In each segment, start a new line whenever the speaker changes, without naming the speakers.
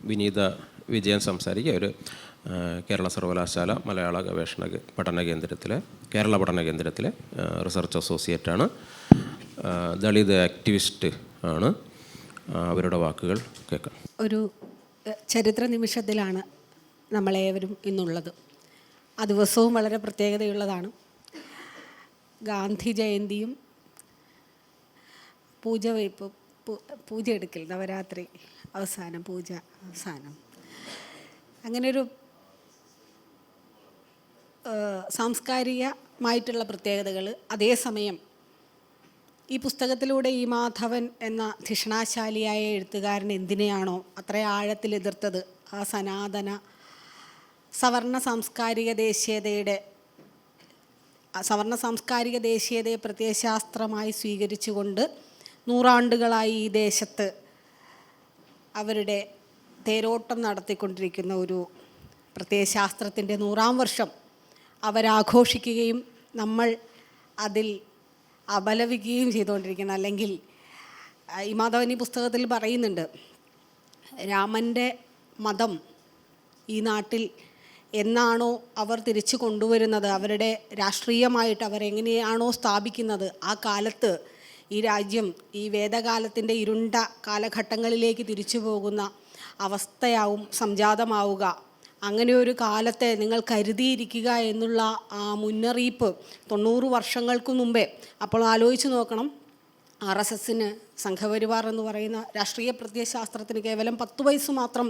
വിനീത വിജയൻ സംസാരിക്കുക. ഒരു കേരള സർവകലാശാല മലയാള ഗവേഷണ പഠന കേന്ദ്രത്തിലെ കേരള പഠന കേന്ദ്രത്തിലെ റിസർച്ച് അസോസിയേറ്റാണ്. ദളിത് ആക്ടിവിസ്റ്റ് ആണ്. അവരുടെ വാക്കുകൾ കേൾക്കാം.
ഒരു ചരിത്ര നിമിഷത്തിലാണ് നമ്മളേവരും ഇന്നുള്ളത്. ആ ദിവസവും വളരെ പ്രത്യേകതയുള്ളതാണ്. ഗാന്ധി ജയന്തിയും പൂജ എടുക്കൽ, നവരാത്രി അവസാനം, പൂജ അവസാനം, അങ്ങനെയൊരു സാംസ്കാരികമായിട്ടുള്ള പ്രത്യേകതകൾ. അതേസമയം ഈ പുസ്തകത്തിലൂടെ ഈ മാധവൻ എന്ന ധിഷണാശാലിയായ എഴുത്തുകാരൻ എന്തിനെയാണോ അത്ര ആഴത്തിൽ എതിർത്തത്, ആ സനാതന സവർണ സാംസ്കാരിക ദേശീയതയെ പ്രത്യയശാസ്ത്രമായി സ്വീകരിച്ചുകൊണ്ട് നൂറാണ്ടുകളായി ഈ ദേശത്ത് അവരുടെ തേരോട്ടം നടത്തിക്കൊണ്ടിരിക്കുന്ന ഒരു പ്രത്യയശാസ്ത്രത്തിൻ്റെ 100-ാം വർഷം അവരാഘോഷിക്കുകയും നമ്മൾ അതിൽ അപലപിക്കുകയും ചെയ്തുകൊണ്ടിരിക്കണം. അല്ലെങ്കിൽ ഈ മാധവൻ ഈ പുസ്തകത്തിൽ പറയുന്നുണ്ട്, രാമൻ്റെ മതം ഈ നാട്ടിൽ എന്നാണോ അവർ തിരിച്ചു കൊണ്ടുവരുന്നത്, അവരുടെ രാഷ്ട്രീയമായിട്ട് അവരെങ്ങനെയാണോ സ്ഥാപിക്കുന്നത്, ആ കാലത്ത് ഈ രാജ്യം ഈ വേദകാലത്തിൻ്റെ ഇരുണ്ട കാലഘട്ടങ്ങളിലേക്ക് തിരിച്ചു പോകുന്ന അവസ്ഥയാവും സംജാതമാവുക. അങ്ങനെ ഒരു കാലത്തെ നിങ്ങൾ കരുതിയിരിക്കുക എന്നുള്ള ആ മുന്നറിയിപ്പ് 90 വർഷങ്ങൾക്ക് മുമ്പേ. അപ്പോൾ ആലോചിച്ച് നോക്കണം, RSSന്, സംഘപരിവാർ എന്ന് പറയുന്ന രാഷ്ട്രീയ പ്രത്യയശാസ്ത്രത്തിന് കേവലം 10 വയസ്സ് മാത്രം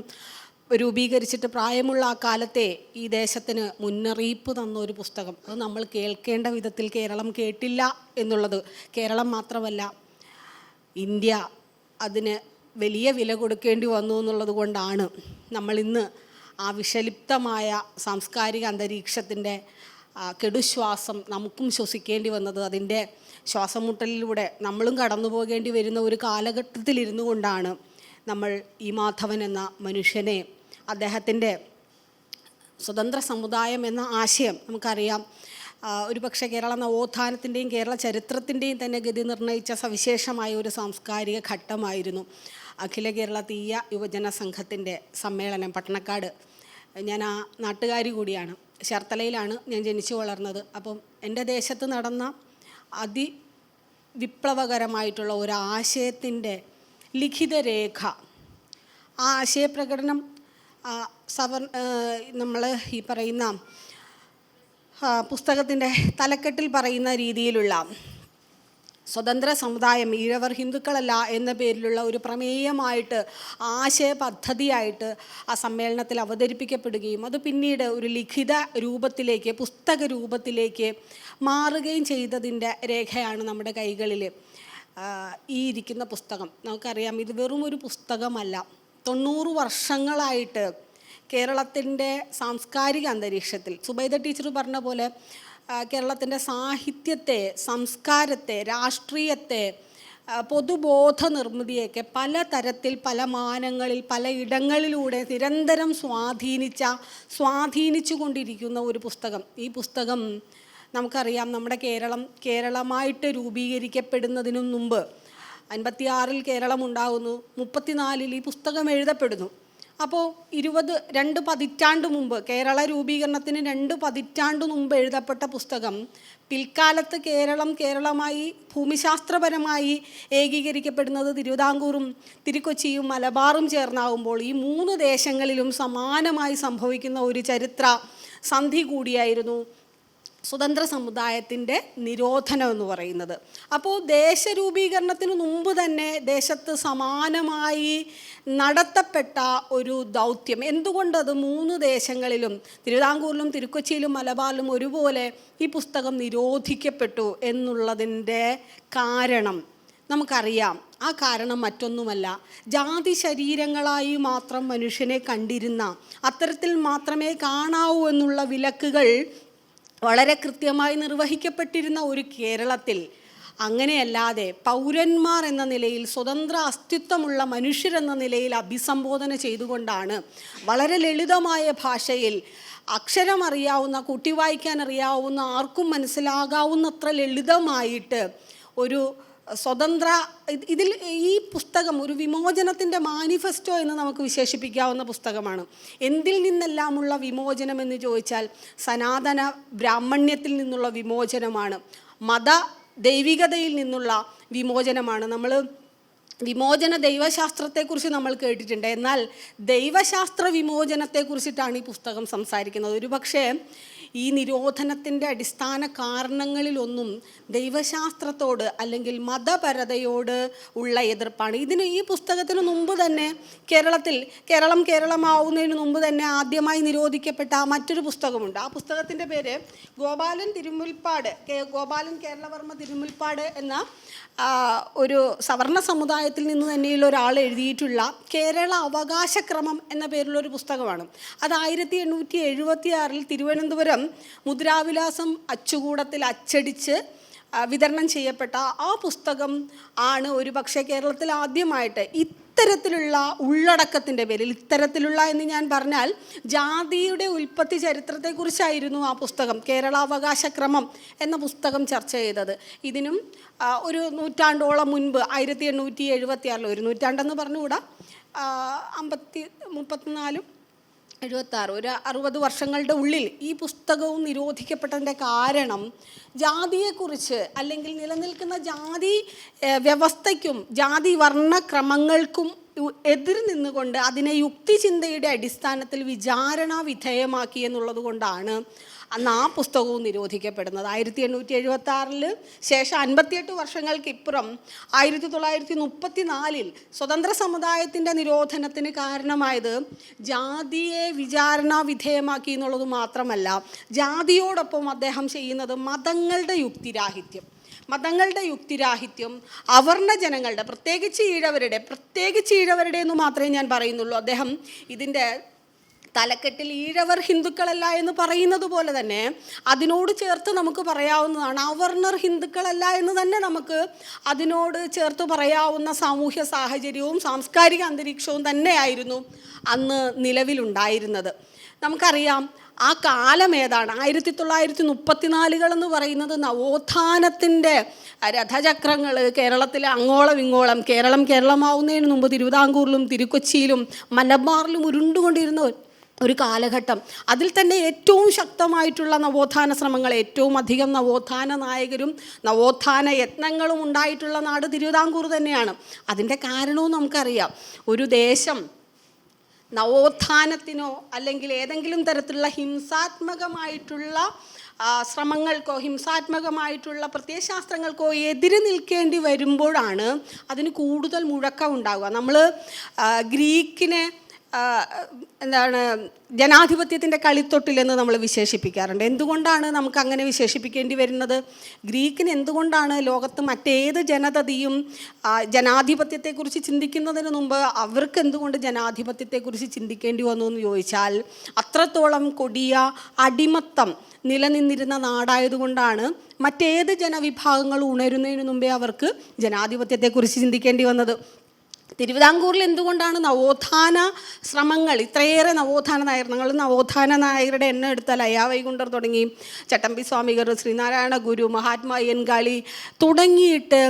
രൂപീകരിച്ചിട്ട് പ്രായമുള്ള ആ കാലത്തെ ഈ ദേശത്തിന് മുന്നറിയിപ്പ് തന്ന ഒരു പുസ്തകം. അത് നമ്മൾ കേൾക്കേണ്ട വിധത്തിൽ കേരളം കേട്ടില്ല എന്നുള്ളത്, കേരളം മാത്രമല്ല ഇന്ത്യ അതിന് വലിയ വില കൊടുക്കേണ്ടി വന്നു എന്നുള്ളത് കൊണ്ടാണ് നമ്മളിന്ന് ആ വിഷലിപ്തമായ സാംസ്കാരിക അന്തരീക്ഷത്തിൻ്റെ കെടുശ്വാസം നമുക്കും ശ്വസിക്കേണ്ടി വന്നത്. അതിൻ്റെ ശ്വാസം മുട്ടലിലൂടെ നമ്മളും കടന്നു പോകേണ്ടി വരുന്ന ഒരു കാലഘട്ടത്തിലിരുന്നു കൊണ്ടാണ് നമ്മൾ ഈ മാധവൻ എന്ന മനുഷ്യനെ, അദ്ദേഹത്തിൻ്റെ സ്വതന്ത്ര സമുദായം എന്ന ആശയം നമുക്കറിയാം. ഒരുപക്ഷെ കേരള നവോത്ഥാനത്തിൻ്റെയും കേരള ചരിത്രത്തിൻ്റെയും തന്നെ ഗതി നിർണ്ണയിച്ച സവിശേഷമായ ഒരു സാംസ്കാരിക ഘട്ടമായിരുന്നു അഖില കേരള തീയ യുവജന സംഘത്തിൻ്റെ സമ്മേളനം പട്ടണക്കാട്. ഞാൻ ആ നാട്ടുകാരി കൂടിയാണ്. ചേർത്തലയിലാണ് ഞാൻ ജനിച്ചു വളർന്നത്. അപ്പം എൻ്റെ ദേശത്ത് നടന്ന അതിവിപ്ലവകരമായിട്ടുള്ള ഒരു ആശയത്തിൻ്റെ ലിഖിത രേഖ, ആ ആശയപ്രകടനം നമ്മൾ ഈ പറയുന്ന പുസ്തകത്തിൻ്റെ തലക്കെട്ടിൽ പറയുന്ന രീതിയിലുള്ള സ്വതന്ത്ര സമുദായം, ഈഴവർ ഹിന്ദുക്കളല്ല എന്ന പേരിലുള്ള ഒരു പ്രമേയമായിട്ട്, ആശയ പദ്ധതിയായിട്ട് ആ സമ്മേളനത്തിൽ അവതരിപ്പിക്കപ്പെടുകയും അത് പിന്നീട് ഒരു ലിഖിത രൂപത്തിലേക്ക്, പുസ്തക രൂപത്തിലേക്ക് മാറുകയും ചെയ്തതിൻ്റെ രേഖയാണ് നമ്മുടെ കൈകളിൽ ഈ ഇരിക്കുന്ന പുസ്തകം. നമുക്കറിയാം, ഇത് വെറും ഒരു പുസ്തകമല്ല. 90 വർഷങ്ങളായിട്ട് കേരളത്തിൻ്റെ സാംസ്കാരിക അന്തരീക്ഷത്തിൽ, സുബൈദ ടീച്ചർ പറഞ്ഞ പോലെ, കേരളത്തിൻ്റെ സാഹിത്യത്തെ, സംസ്കാരത്തെ, രാഷ്ട്രീയത്തെ, പൊതുബോധ നിർമ്മിതിയൊക്കെ പല തരത്തിൽ, പല മാനങ്ങളിൽ, പല ഇടങ്ങളിലൂടെ നിരന്തരം സ്വാധീനിച്ചു കൊണ്ടിരിക്കുന്ന ഒരു പുസ്തകം. ഈ പുസ്തകം നമുക്കറിയാം, നമ്മുടെ കേരളമായിട്ട് രൂപീകരിക്കപ്പെടുന്നതിനു മുമ്പ് 56-ൽ കേരളം ഉണ്ടാകുന്നു, 34-ൽ ഈ പുസ്തകം എഴുതപ്പെടുന്നു. അപ്പോൾ 2 പതിറ്റാണ്ട് മുമ്പ്, കേരള രൂപീകരണത്തിന് 2 പതിറ്റാണ്ട് മുമ്പ് എഴുതപ്പെട്ട പുസ്തകം പിൽക്കാലത്ത് കേരളമായി ഭൂമിശാസ്ത്രപരമായി ഏകീകരിക്കപ്പെടുന്നത് തിരുവിതാംകൂറും തിരുക്കൊച്ചിയും മലബാറും ചേർന്നാകുമ്പോൾ ഈ 3 ദേശങ്ങളിലും സമാനമായി സംഭവിക്കുന്ന ഒരു ചരിത്ര സന്ധി കൂടിയായിരുന്നു സ്വതന്ത്ര സമുദായത്തിൻ്റെ നിരോധനം എന്ന് പറയുന്നത്. അപ്പോൾ ദേശരൂപീകരണത്തിന് മുമ്പ് തന്നെ ദേശത്ത് സമാനമായി നടത്തപ്പെട്ട ഒരു ദൗത്യം, എന്തുകൊണ്ടത് 3 ദേശങ്ങളിലും, തിരുവിതാംകൂറിലും തിരുക്കൊച്ചിയിലും മലബാറിലും ഒരുപോലെ ഈ പുസ്തകം നിരോധിക്കപ്പെട്ടു എന്നുള്ളതിൻ്റെ കാരണം നമുക്കറിയാം. ആ കാരണം മറ്റൊന്നുമല്ല, ജാതി ശരീരങ്ങളായി മാത്രം മനുഷ്യനെ കണ്ടിരുന്ന, അത്തരത്തിൽ മാത്രമേ കാണാവൂ എന്നുള്ള വിലക്കുകൾ വളരെ കൃത്യമായി നിർവഹിക്കപ്പെട്ടിരുന്ന ഒരു കേരളത്തിൽ അങ്ങനെയല്ലാതെ പൗരന്മാർ എന്ന നിലയിൽ, സ്വതന്ത്ര അസ്തിത്വമുള്ള മനുഷ്യരെന്ന നിലയിൽ അഭിസംബോധന ചെയ്തുകൊണ്ടാണ് വളരെ ലളിതമായ ഭാഷയിൽ, അക്ഷരമറിയാവുന്ന, കൂട്ടി വായിക്കാൻ അറിയാവുന്ന, ആർക്കും മനസ്സിലാകാവുന്നത്ര ലളിതമായിട്ട് ഒരു സ്വതന്ത്ര ഇതിൽ ഈ പുസ്തകം ഒരു വിമോചനത്തിൻ്റെ മാനിഫെസ്റ്റോ എന്ന് നമുക്ക് വിശേഷിപ്പിക്കാവുന്ന പുസ്തകമാണ്. എന്തിൽ നിന്നെല്ലാമുള്ള വിമോചനം എന്ന് ചോദിച്ചാൽ സനാതന ബ്രാഹ്മണ്യത്തിൽ നിന്നുള്ള വിമോചനമാണ്, മത ദൈവികതയിൽ നിന്നുള്ള വിമോചനമാണ്. നമ്മൾ വിമോചന ദൈവശാസ്ത്രത്തെക്കുറിച്ച് നമ്മൾ കേട്ടിട്ടുണ്ട്, എന്നാൽ ദൈവശാസ്ത്ര വിമോചനത്തെക്കുറിച്ചിട്ടാണ് ഈ പുസ്തകം സംസാരിക്കുന്നത്. ഒരുപക്ഷെ ഈ നിരോധനത്തിൻ്റെ അടിസ്ഥാന കാരണങ്ങളിലൊന്നും ദൈവശാസ്ത്രത്തോട് അല്ലെങ്കിൽ മതപരതയോട് ഉള്ള എതിർപ്പാണ്. ഈ പുസ്തകത്തിന് മുമ്പ് തന്നെ കേരളമാവുന്നതിന് മുമ്പ് തന്നെ ആദ്യമായി നിരോധിക്കപ്പെട്ട മറ്റൊരു പുസ്തകമുണ്ട്. ആ പുസ്തകത്തിൻ്റെ പേര് ഗോപാലൻ കേരളവർമ്മ തിരുമുൽപ്പാട് എന്ന ഒരു സവർണ സമുദായത്തിൽ നിന്ന് തന്നെയുള്ള ഒരാൾ എഴുതിയിട്ടുള്ള കേരള അവകാശക്രമം എന്ന പേരിലൊരു പുസ്തകമാണ്. അത് 1876 തിരുവനന്തപുരം മുദ്രാവിലാസം അച്ചുകൂടത്തിൽ അച്ചടിച്ച് വിതരണം ചെയ്യപ്പെട്ട ആ പുസ്തകം ആണ് ഒരുപക്ഷെ കേരളത്തിൽ ആദ്യമായിട്ട് ഇത്തരത്തിലുള്ള ഉള്ളടക്കത്തിൻ്റെ പേരിൽ, ഇത്തരത്തിലുള്ള എന്ന് ഞാൻ പറഞ്ഞാൽ ജാതിയുടെ ഉൽപ്പത്തി ചരിത്രത്തെക്കുറിച്ചായിരുന്നു ആ പുസ്തകം, കേരളാവകാശക്രമം എന്ന പുസ്തകം ചർച്ച ചെയ്തത്. ഇതിനും ഒരു നൂറ്റാണ്ടോളം മുൻപ് 1876, ഒരു നൂറ്റാണ്ടെന്ന് പറഞ്ഞുകൂടാ, 34 76 ഒരു 60 വർഷങ്ങളുടെ ഉള്ളിൽ ഈ പുസ്തകവും നിരോധിക്കപ്പെട്ടതിൻ്റെ കാരണം ജാതിയെക്കുറിച്ച് അല്ലെങ്കിൽ നിലനിൽക്കുന്ന ജാതി വ്യവസ്ഥയ്ക്കും ജാതി വർണ്ണക്രമങ്ങൾക്കും എതിർ നിന്നുകൊണ്ട് അതിനെ യുക്തിചിന്തയുടെ അടിസ്ഥാനത്തിൽ വിചാരണ വിധേയമാക്കി എന്നുള്ളത് കൊണ്ടാണ് അന്ന് ആ പുസ്തകവും നിരോധിക്കപ്പെടുന്നത്. 1876 ശേഷം 58 വർഷങ്ങൾക്കിപ്പുറം 1934 സ്വതന്ത്ര സമുദായത്തിൻ്റെ നിരോധനത്തിന് കാരണമായത് ജാതിയെ വിചാരണ വിധേയമാക്കി എന്നുള്ളത് മാത്രമല്ല, ജാതിയോടൊപ്പം അദ്ദേഹം ചെയ്യുന്നത് മതങ്ങളുടെ യുക്തിരാഹിത്യം അവർണ ജനങ്ങളുടെ, പ്രത്യേകിച്ച് ഈഴവരുടെ എന്ന് മാത്രമേ ഞാൻ പറയുന്നുള്ളൂ. അദ്ദേഹം ഇതിൻ്റെ തലക്കെട്ടിൽ ഈഴവർ ഹിന്ദുക്കളല്ല എന്ന് പറയുന്നത് പോലെ തന്നെ അതിനോട് ചേർത്ത് നമുക്ക് പറയാവുന്നതാണ് അവർണർ ഹിന്ദുക്കളല്ല എന്ന് തന്നെ നമുക്ക് അതിനോട് ചേർത്ത് പറയാവുന്ന സാമൂഹ്യ സാഹചര്യവും സാംസ്കാരിക അന്തരീക്ഷവും തന്നെയായിരുന്നു അന്ന് നിലവിലുണ്ടായിരുന്നത്. നമുക്കറിയാം ആ കാലം ഏതാണ്. 1934 എന്ന് പറയുന്നത് നവോത്ഥാനത്തിൻ്റെ രഥചക്രങ്ങൾ കേരളത്തിലെ അങ്ങോളം ഇങ്ങോളം, കേരളമാവുന്നതിന് മുമ്പ് തിരുവിതാംകൂറിലും തിരുക്കൊച്ചിയിലും മലബാറിലും ഉരുണ്ടുകൊണ്ടിരുന്ന ഒരു കാലഘട്ടം. അതിൽ തന്നെ ഏറ്റവും ശക്തമായിട്ടുള്ള നവോത്ഥാന ശ്രമങ്ങൾ, ഏറ്റവും അധികം നവോത്ഥാന നായകരും നവോത്ഥാന യത്നങ്ങളും ഉണ്ടായിട്ടുള്ള നാട് തിരുവിതാംകൂർ തന്നെയാണ്. അതിൻ്റെ കാരണവും നമുക്കറിയാം. ഒരു ദേശം നവോത്ഥാനത്തിനോ അല്ലെങ്കിൽ ഏതെങ്കിലും തരത്തിലുള്ള ഹിംസാത്മകമായിട്ടുള്ള ശ്രമങ്ങൾക്കോ ഹിംസാത്മകമായിട്ടുള്ള പ്രത്യയശാസ്ത്രങ്ങൾക്കോ എതിര് നിൽക്കേണ്ടി വരുമ്പോഴാണ് അതിന് കൂടുതൽ മുഴക്കം ഉണ്ടാവുക. നമ്മൾ ഗ്രീക്കിനെ ജനാധിപത്യത്തിൻ്റെ കളിത്തൊട്ടിലെന്ന് നമ്മൾ വിശേഷിപ്പിക്കാറുണ്ട്. എന്തുകൊണ്ടാണ് നമുക്ക് അങ്ങനെ വിശേഷിപ്പിക്കേണ്ടി വരുന്നത്? ഗ്രീക്കിന് എന്തുകൊണ്ടാണ് ലോകത്ത് മറ്റേത് ജനതയും ജനാധിപത്യത്തെക്കുറിച്ച് ചിന്തിക്കുന്നതിന് മുമ്പ് അവർക്ക് എന്തുകൊണ്ട് ജനാധിപത്യത്തെക്കുറിച്ച് ചിന്തിക്കേണ്ടി വന്നു എന്ന് ചോദിച്ചാൽ, അത്രത്തോളം കൊടിയ അടിമത്തം നിലനിന്നിരുന്ന നാടായതുകൊണ്ടാണ് മറ്റേത് ജനവിഭാഗങ്ങൾ ഉണരുന്നതിന് മുമ്പേ അവർക്ക് ജനാധിപത്യത്തെക്കുറിച്ച് ചിന്തിക്കേണ്ടി വന്നത്. തിരുവിതാംകൂറിൽ എന്തുകൊണ്ടാണ് നവോത്ഥാന ശ്രമങ്ങൾ, ഇത്രയേറെ നവോത്ഥാന നായകരുടെ എണ്ണം എടുത്താൽ അയ്യാവൈകുണ്ഠർ തുടങ്ങി ചട്ടമ്പി സ്വാമികൾ, ശ്രീനാരായണ ഗുരു, മഹാത്മാ അയ്യൻകാളി തുടങ്ങിയിട്ട്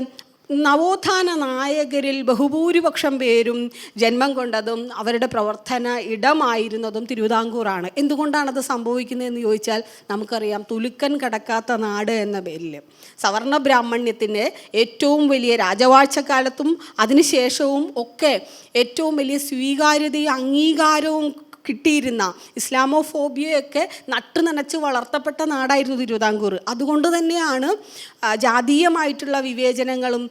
നവോത്ഥാന നായകരിൽ ബഹുഭൂരിപക്ഷം പേരും ജന്മം കൊണ്ടതും അവരുടെ പ്രവർത്തന ഇടമായിരുന്നതും തിരുവിതാംകൂറാണ്. എന്തുകൊണ്ടാണത് സംഭവിക്കുന്നതെന്ന് ചോദിച്ചാൽ നമുക്കറിയാം. തുലുക്കൻ കടക്കാത്ത നാട് എന്ന പേരിൽ സവർണ ബ്രാഹ്മണ്യത്തിൻ്റെ ഏറ്റവും വലിയ രാജവാഴ്ചക്കാലത്തും അതിനുശേഷവും ഒക്കെ ഏറ്റവും വലിയ സ്വീകാര്യതയും അംഗീകാരവും കിട്ടിയിരുന്ന ഇസ്ലാമോഫോബിയയൊക്കെ നട്ടുനനച്ച് വളർത്തപ്പെട്ട നാടായിരുന്നു തിരുവിതാംകൂർ. അതുകൊണ്ട് തന്നെയാണ് ജാതീയമായിട്ടുള്ള വിവേചനങ്ങളും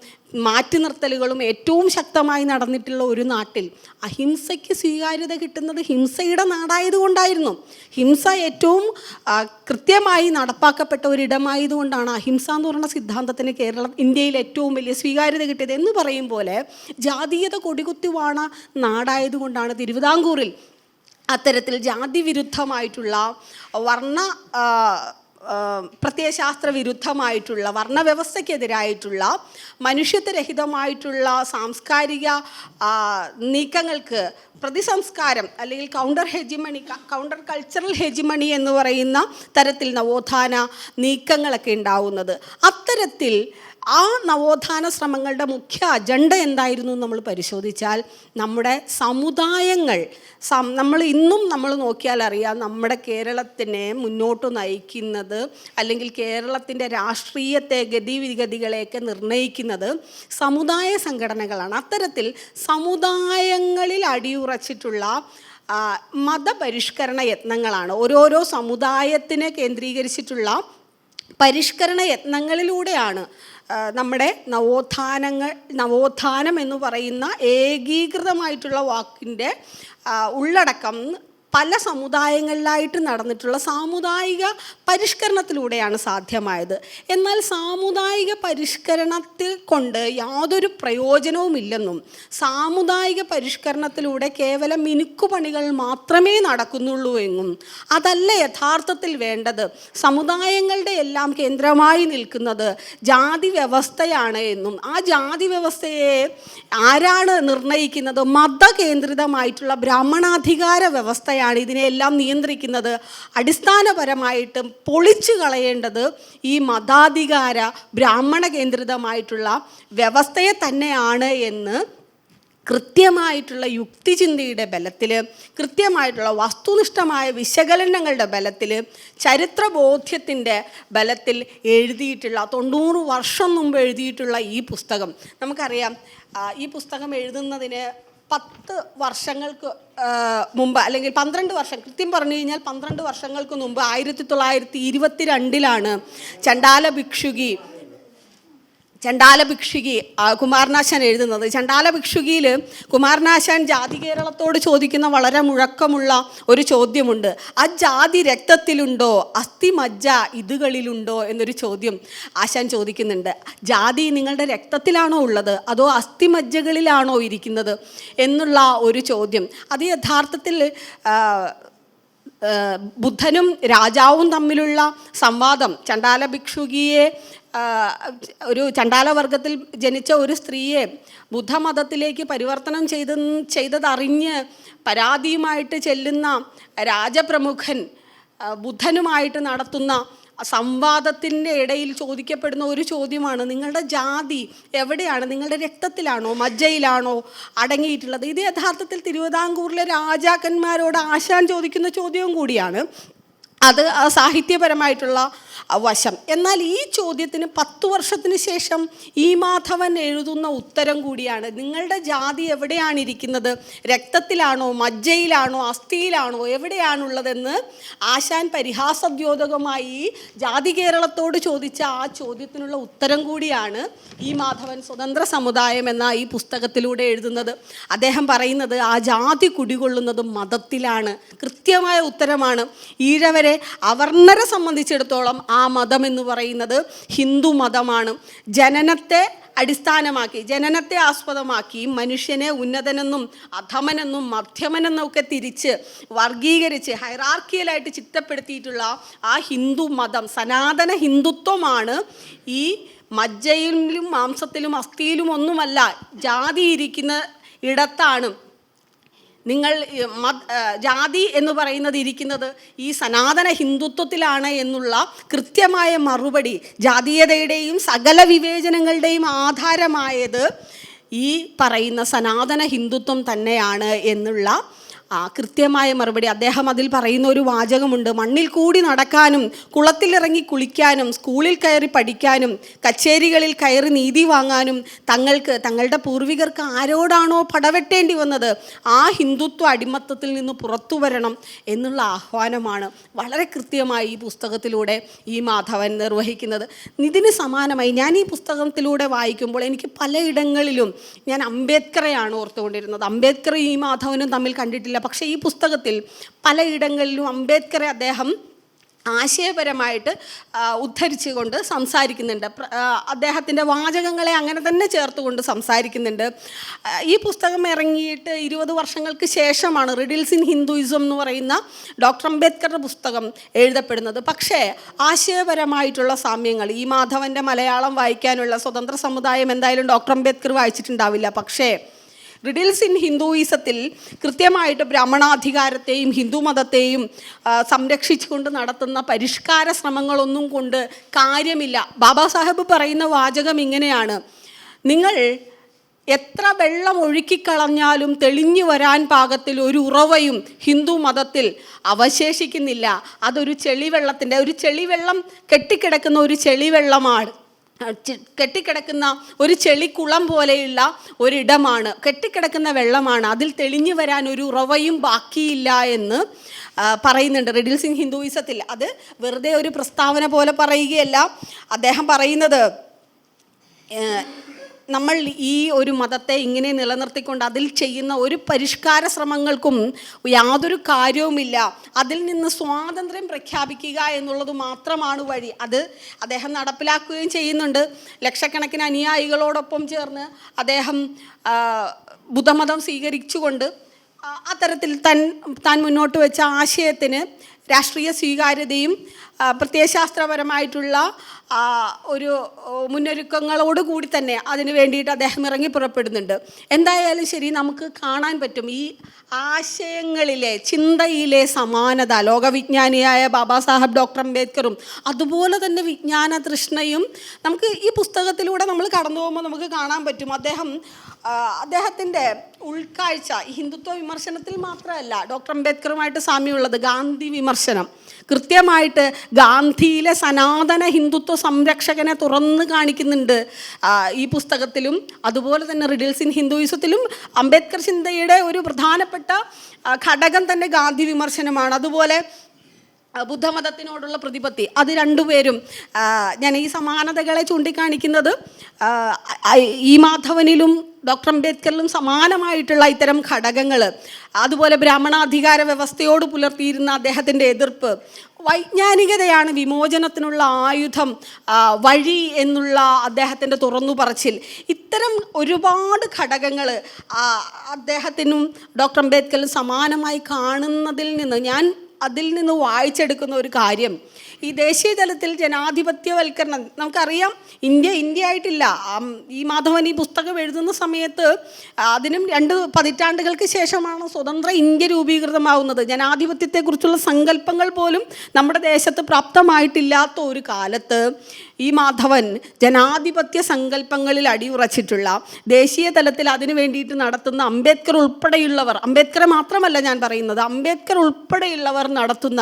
മാറ്റി നിർത്തലുകളും ഏറ്റവും ശക്തമായി നടന്നിട്ടുള്ള ഒരു നാട്ടിൽ അഹിംസയ്ക്ക് സ്വീകാര്യത കിട്ടുന്നത് ഹിംസയുടെ നാടായതുകൊണ്ടായിരുന്നു. ഹിംസ ഏറ്റവും കൃത്യമായി നടപ്പാക്കപ്പെട്ട ഒരിടമായതുകൊണ്ടാണ് അഹിംസ എന്ന് പറയുന്ന സിദ്ധാന്തത്തിന് ഇന്ത്യയിൽ ഏറ്റവും വലിയ സ്വീകാര്യത കിട്ടിയത്. എന്ന് പറയും പോലെ ജാതീയത കൊടികുത്തി വാണ നാടായതുകൊണ്ടാണ് തിരുവിതാംകൂറിൽ അത്തരത്തിൽ ജാതി വിരുദ്ധമായിട്ടുള്ള പ്രത്യയശാസ്ത്ര വിരുദ്ധമായിട്ടുള്ള വർണ്ണവ്യവസ്ഥയ്ക്കെതിരായിട്ടുള്ള മനുഷ്യത്വരഹിതമായിട്ടുള്ള സാംസ്കാരിക നീക്കങ്ങൾക്ക് പ്രതിസംസ്കാരം അല്ലെങ്കിൽ കൗണ്ടർ കൾച്ചറൽ ഹെജിമണി എന്ന് പറയുന്ന തരത്തിൽ നവോത്ഥാന നീക്കങ്ങളൊക്കെ ഉണ്ടാവുന്നത്. അത്തരത്തിൽ ആ നവോത്ഥാന ശ്രമങ്ങളുടെ മുഖ്യ അജണ്ട എന്തായിരുന്നു നമ്മൾ പരിശോധിച്ചാൽ, നമ്മുടെ സമുദായങ്ങൾ നമ്മൾ ഇന്നും നമ്മൾ നോക്കിയാൽ അറിയാം, നമ്മുടെ കേരളത്തിനെ മുന്നോട്ട് നയിക്കുന്നത് അല്ലെങ്കിൽ കേരളത്തിൻ്റെ രാഷ്ട്രീയത്തെ ഗതിവിഗതികളെയൊക്കെ നിർണ്ണയിക്കുന്നത് സമുദായ സംഘടനകളാണ്. അത്തരത്തിൽ സമുദായങ്ങളിൽ അടിയുറച്ചിട്ടുള്ള മതപരിഷ്കരണ യത്നങ്ങളാണ്. ഓരോരോ സമുദായത്തിനെ കേന്ദ്രീകരിച്ചിട്ടുള്ള പരിഷ്കരണ യത്നങ്ങളിലൂടെയാണ് നമ്മുടെ നവോത്ഥാനം എന്ന് പറയുന്ന ഏകീകൃതമായിട്ടുള്ള വാക്കിൻ്റെ ഉള്ളടക്കം പല സമുദായങ്ങളിലായിട്ട് നടന്നിട്ടുള്ള സാമുദായിക പരിഷ്കരണത്തിലൂടെയാണ് സാധ്യമായത്. എന്നാൽ സാമുദായിക പരിഷ്കരണത്തിൽ കൊണ്ട് യാതൊരു പ്രയോജനവുമില്ലെന്നും സാമുദായിക പരിഷ്കരണത്തിലൂടെ കേവലം മിനുക്കുപണികൾ മാത്രമേ നടക്കുന്നുള്ളൂ എന്നും അതല്ല യഥാർത്ഥത്തിൽ വേണ്ടത്, സമുദായങ്ങളുടെ എല്ലാം കേന്ദ്രമായി നിൽക്കുന്നത് ജാതി വ്യവസ്ഥയാണ് എന്നും ആ ജാതി വ്യവസ്ഥയെ ആരാണ് നിർണ്ണയിക്കുന്നത്? മതകേന്ദ്രിതമായിട്ടുള്ള ബ്രാഹ്മണാധികാര വ്യവസ്ഥയാണ് ഇതിനെല്ലാം നിയന്ത്രിക്കുന്നത്. അടിസ്ഥാനപരമായിട്ടും പൊളിച്ചു കളയേണ്ടത് ഈ മതാധികാര ബ്രാഹ്മണ കേന്ദ്രിതമായിട്ടുള്ള വ്യവസ്ഥയെ തന്നെയാണ് എന്ന് കൃത്യമായിട്ടുള്ള യുക്തിചിന്തയുടെ ബലത്തിൽ, കൃത്യമായിട്ടുള്ള വസ്തുനിഷ്ഠമായ വിശകലനങ്ങളുടെ ബലത്തിൽ, ചരിത്രബോധ്യത്തിൻ്റെ ബലത്തിൽ എഴുതിയിട്ടുള്ള 90 വർഷം മുമ്പ് എഴുതിയിട്ടുള്ള ഈ പുസ്തകം നമുക്കറിയാം. ഈ പുസ്തകം എഴുതുന്നതിന് 10 വർഷങ്ങൾക്ക് മുമ്പ് അല്ലെങ്കിൽ 12 വർഷം, കൃത്യം പറഞ്ഞു കഴിഞ്ഞാൽ 12 വർഷങ്ങൾക്ക് മുമ്പ് 1922 ചണ്ടാല ഭിക്ഷുകി കുമാരനാശാൻ എഴുതുന്നത്. ചണ്ടാല ഭിക്ഷുകിയിൽ കുമാരനാശാൻ ജാതി കേരളത്തോട് ചോദിക്കുന്ന വളരെ മുഴക്കമുള്ള ഒരു ചോദ്യമുണ്ട്. ആ ജാതി രക്തത്തിലുണ്ടോ, അസ്ഥി മജ്ജ ഇതുകളിലുണ്ടോ എന്നൊരു ചോദ്യം ആശാൻ ചോദിക്കുന്നുണ്ട്. ജാതി നിങ്ങളുടെ രക്തത്തിലാണോ ഉള്ളത് അതോ അസ്ഥിമജ്ജകളിലാണോ ഇരിക്കുന്നത് എന്നുള്ള ഒരു ചോദ്യം. അത് യഥാർത്ഥത്തിൽ ബുദ്ധനും രാജാവും തമ്മിലുള്ള സംവാദം, ചണ്ടാല ഭിക്ഷുകിയെ ഒരു ചണ്ടാലവർഗത്തിൽ ജനിച്ച ഒരു സ്ത്രീയെ ബുദ്ധമതത്തിലേക്ക് പരിവർത്തനം ചെയ്തതറിഞ്ഞ് പരാതിയുമായിട്ട് ചെല്ലുന്ന രാജപ്രമുഖൻ ബുദ്ധനുമായിട്ട് നടത്തുന്ന സംവാദത്തിൻ്റെ ഇടയിൽ ചോദിക്കപ്പെടുന്ന ഒരു ചോദ്യമാണ്, നിങ്ങളുടെ ജാതി എവിടെയാണ്? നിങ്ങളുടെ രക്തത്തിലാണോ മജ്ജയിലാണോ അടങ്ങിയിട്ടുള്ളത്? ഇത് യഥാർത്ഥത്തിൽ തിരുവിതാംകൂറിലെ രാജാക്കന്മാരോട് ആശാൻ ചോദിക്കുന്ന ചോദ്യവും കൂടിയാണ്. അത് സാഹിത്യപരമായിട്ടുള്ള വശം. എന്നാൽ ഈ ചോദ്യത്തിന് 10 വർഷത്തിന് ശേഷം ഈ മാധവൻ എഴുതുന്ന ഉത്തരം കൂടിയാണ്. നിങ്ങളുടെ ജാതി എവിടെയാണ് ഇരിക്കുന്നത്? രക്തത്തിലാണോ മജ്ജയിലാണോ അസ്ഥിയിലാണോ എവിടെയാണുള്ളതെന്ന് ആശാൻ പരിഹാസദ്യോതകമായി ജാതി കേരളത്തോട് ചോദിച്ച ആ ചോദ്യത്തിനുള്ള ഉത്തരം കൂടിയാണ് ഈ മാധവൻ സ്വതന്ത്ര സമുദായം എന്ന ഈ പുസ്തകത്തിലൂടെ എഴുതുന്നത്. അദ്ദേഹം പറയുന്നത് ആ ജാതി കുടികൊള്ളുന്നത് മതത്തിലാണ്. കൃത്യമായ ഉത്തരമാണ്. ഈഴവരെ അവർണരെ സംബന്ധിച്ചിടത്തോളം ആ മതം എന്ന് പറയുന്നത് ഹിന്ദു മതമാണ്. ജനനത്തെ അടിസ്ഥാനമാക്കി, ജനനത്തെ ആസ്പദമാക്കി മനുഷ്യനെ ഉന്നതനെന്നും അധമനെന്നും മധ്യമനെന്നും ഒക്കെ തിരിച്ച് വർഗീകരിച്ച് ഹൈറാർക്കിയലായിട്ട് ചിട്ടപ്പെടുത്തിയിട്ടുള്ള ആ ഹിന്ദു മതം, സനാതന ഹിന്ദുത്വമാണ് ഈ മജ്ജയിലും മാംസത്തിലും അസ്ഥിയിലും ഒന്നുമല്ല, ജാതി ഇരിക്കുന്ന ഇടത്താണ്. നിങ്ങൾ ജാതി എന്ന് പറയുന്നത് ഇരിക്കുന്നത് ഈ സനാതന ഹിന്ദുത്വത്തിലാണ് എന്നുള്ള കൃത്യമായ മറുപടി, ജാതീയതയുടെയും സകല വിവേചനങ്ങളുടെയും ആധാരമായത് ഈ പറയുന്ന സനാതന ഹിന്ദുത്വം തന്നെയാണ് എന്നുള്ള കൃത്യമായ മറുപടി. അദ്ദേഹം അതിൽ പറയുന്ന ഒരു വാചകമുണ്ട്, മണ്ണിൽ കൂടി നടക്കാനും കുളത്തിലിറങ്ങി കുളിക്കാനും സ്കൂളിൽ കയറി പഠിക്കാനും കച്ചേരികളിൽ കയറി നീതി വാങ്ങാനും തങ്ങളുടെ പൂർവികർക്ക് ആരോടാണോ പടവെട്ടേണ്ടി വന്നത് ആ ഹിന്ദുത്വ അടിമത്തത്തിൽ നിന്ന് പുറത്തു വരണം എന്നുള്ള ആഹ്വാനമാണ് വളരെ കൃത്യമായി ഈ പുസ്തകത്തിലൂടെ ഈ മാധവൻ നിർവഹിക്കുന്നത്. ഇതിന് സമാനമായി ഞാൻ ഈ പുസ്തകത്തിലൂടെ വായിക്കുമ്പോൾ എനിക്ക് പലയിടങ്ങളിലും ഞാൻ അംബേദ്കറെയാണ് ഓർത്തുകൊണ്ടിരുന്നത്. അംബേദ്കർ ഈ മാധവനും തമ്മിൽ കണ്ടിട്ടില്ല. പക്ഷേ ഈ പുസ്തകത്തിൽ പലയിടങ്ങളിലും അംബേദ്കറെ അദ്ദേഹം ആശയപരമായിട്ട് ഉദ്ധരിച്ചുകൊണ്ട് സംസാരിക്കുന്നുണ്ട്. അദ്ദേഹത്തിൻ്റെ വാചകങ്ങളെ അങ്ങനെ തന്നെ ചേർത്തുകൊണ്ട് സംസാരിക്കുന്നുണ്ട്. ഈ പുസ്തകം ഇറങ്ങിയിട്ട് 20 വർഷങ്ങൾക്ക് ശേഷമാണ് റിഡിൽസ് ഇൻ ഹിന്ദുയിസം എന്ന് പറയുന്ന ഡോക്ടർ അംബേദ്കറുടെ പുസ്തകം എഴുതപ്പെടുന്നത്. പക്ഷേ ആശയപരമായിട്ടുള്ള സാമ്യങ്ങൾ, ഈ മാധവൻ്റെ മലയാളം വായിക്കാനുള്ള സ്വതന്ത്ര സമുദായം എന്തായാലും ഡോക്ടർ അംബേദ്കർ വായിച്ചിട്ടുണ്ടാവില്ല. പക്ഷേ റിഡിൽസ് ഇൻ ഹിന്ദുയിസത്തിൽ കൃത്യമായിട്ട് ബ്രാഹ്മണാധികാരത്തെയും ഹിന്ദു മതത്തെയും സംരക്ഷിച്ചുകൊണ്ട് നടത്തുന്ന പരിഷ്കാര ശ്രമങ്ങളൊന്നും കൊണ്ട് കാര്യമില്ല. ബാബാ സാഹേബ് പറയുന്ന വാചകം ഇങ്ങനെയാണ്: നിങ്ങൾ എത്ര വെള്ളം ഒഴുക്കിക്കളഞ്ഞാലും തെളിഞ്ഞു വരാൻ പാകത്തിൽ ഒരു ഉറവയും ഹിന്ദു മതത്തിൽ അവശേഷിക്കുന്നില്ല. അതൊരു ചെളിവെള്ളത്തിൻ്റെ, ഒരു ചെളിവെള്ളം കെട്ടിക്കിടക്കുന്ന ഒരു ചെളിവെള്ളമാണ്, കെട്ടിക്കിടക്കുന്ന ഒരു ചെളിക്കുളം പോലെയുള്ള ഒരിടമാണ്, കെട്ടിക്കിടക്കുന്ന വെള്ളമാണ്. അതിൽ തെളിഞ്ഞു വരാൻ ഒരു ഉറവയും ബാക്കിയില്ല എന്ന് പറയുന്നുണ്ട് റിഡിൽസ് ഇൻ ഹിന്ദുയിസത്തിൽ. അത് വെറുതെ ഒരു പ്രസ്താവന പോലെ പറയുകയല്ല. അദ്ദേഹം പറയുന്നത് നമ്മൾ ഈ ഒരു മതത്തെ ഇങ്ങനെ നിലനിർത്തിക്കൊണ്ട് അതിൽ ചെയ്യുന്ന ഒരു പരിഷ്കാര ശ്രമങ്ങൾക്കും യാതൊരു കാര്യവുമില്ല. അതിൽ നിന്ന് സ്വാതന്ത്ര്യം പ്രഖ്യാപിക്കുക എന്നുള്ളത് മാത്രമാണ് വഴി. അത് അദ്ദേഹം നടപ്പിലാക്കുകയും ചെയ്യുന്നുണ്ട്. ലക്ഷക്കണക്കിന് അനുയായികളോടൊപ്പം ചേർന്ന് അദ്ദേഹം ബുദ്ധമതം സ്വീകരിച്ചുകൊണ്ട് അത്തരത്തിൽ താൻ മുന്നോട്ട് വെച്ച ആശയത്തിന് രാഷ്ട്രീയ സ്വീകാര്യതയും പ്രത്യയശാസ്ത്രപരമായിട്ടുള്ള ഒരു മുന്നൊരുക്കങ്ങളോടുകൂടി തന്നെ അതിന് വേണ്ടിയിട്ട് അദ്ദേഹം ഇറങ്ങി പുറപ്പെടുന്നുണ്ട്. എന്തായാലും ശരി, നമുക്ക് കാണാൻ പറ്റും ഈ ആശയങ്ങളിലെ ചിന്തയിലെ സമാനത. ലോകവിജ്ഞാനിയായ ബാബാ സാഹബ് ഡോക്ടർ അംബേദ്കറും അതുപോലെ തന്നെ വിജ്ഞാന തൃഷ്ണയും നമുക്ക് ഈ പുസ്തകത്തിലൂടെ നമ്മൾ കടന്നു പോകുമ്പോൾ നമുക്ക് കാണാൻ പറ്റും. അദ്ദേഹത്തിൻ്റെ ഉൾക്കാഴ്ച ഹിന്ദുത്വ വിമർശനത്തിൽ മാത്രമല്ല ഡോക്ടർ അംബേദ്കറുമായിട്ട് സാമ്യമുള്ളത് ഗാന്ധി വിമർശനം. കൃത്യമായിട്ട് ഗാന്ധിയിലെ സനാതന ഹിന്ദുത്വ സംരക്ഷകനെ തുറന്ന് കാണിക്കുന്നുണ്ട് ഈ പുസ്തകത്തിലും. അതുപോലെ തന്നെ റിഡിൽസ് ഇൻ ഹിന്ദുയിസത്തിലും അംബേദ്കർ ചിന്തയുടെ ഒരു പ്രധാനപ്പെട്ട ഘടകം തന്നെ ഗാന്ധി വിമർശനമാണ്. അതുപോലെ ബുദ്ധമതത്തിനോടുള്ള പ്രതിപത്തി, അത് രണ്ടുപേരും ഞാൻ ഈ സമാനതകളെ ചൂണ്ടിക്കാണിക്കുന്നത് ഈ മാധവനിലും ഡോക്ടർ അംബേദ്കറിലും സമാനമായിട്ടുള്ള ഇത്തരം ഘടകങ്ങൾ, അതുപോലെ ബ്രാഹ്മണാധികാര വ്യവസ്ഥയോട് പുലർത്തിയിരുന്ന അദ്ദേഹത്തിൻ്റെ എതിർപ്പ്, വൈജ്ഞാനികതയാണ് വിമോചനത്തിനുള്ള ആയുധം, വഴി എന്നുള്ള അദ്ദേഹത്തിൻ്റെ തുറന്നു പറച്ചിൽ, ഇത്തരം ഒരുപാട് ഘടകങ്ങൾ അദ്ദേഹത്തിനും ഡോക്ടർ അംബേദ്കറിനും സമാനമായി കാണുന്നതിൽ നിന്ന് ഞാൻ അതിൽ നിന്ന് വായിച്ചെടുക്കുന്ന ഒരു കാര്യം, ഈ ദേശീയ തലത്തിൽ ജനാധിപത്യവൽക്കരണം നമുക്കറിയാം. ഇന്ത്യ ആയിട്ടില്ല. ഈ മാധവൻ ഈ പുസ്തകം എഴുതുന്ന സമയത്ത് അതിനും 2 പതിറ്റാണ്ടുകൾക്ക് ശേഷമാണ് സ്വതന്ത്ര ഇന്ത്യ രൂപീകൃതമാവുന്നത്. ജനാധിപത്യത്തെക്കുറിച്ചുള്ള സങ്കല്പങ്ങൾ പോലും നമ്മുടെ ദേശത്ത് പ്രാപ്തമായിട്ടില്ലാത്ത ഒരു കാലത്ത് ഈ മാധവൻ ജനാധിപത്യ സങ്കല്പങ്ങളിൽ അടിയുറച്ചിട്ടുള്ള, ദേശീയ തലത്തിൽ അതിനു വേണ്ടിയിട്ട് നടത്തുന്ന അംബേദ്കർ ഉൾപ്പെടെയുള്ളവർ, അംബേദ്കറെ മാത്രമല്ല ഞാൻ പറയുന്നത്, അംബേദ്കർ ഉൾപ്പെടെയുള്ളവർ നടത്തുന്ന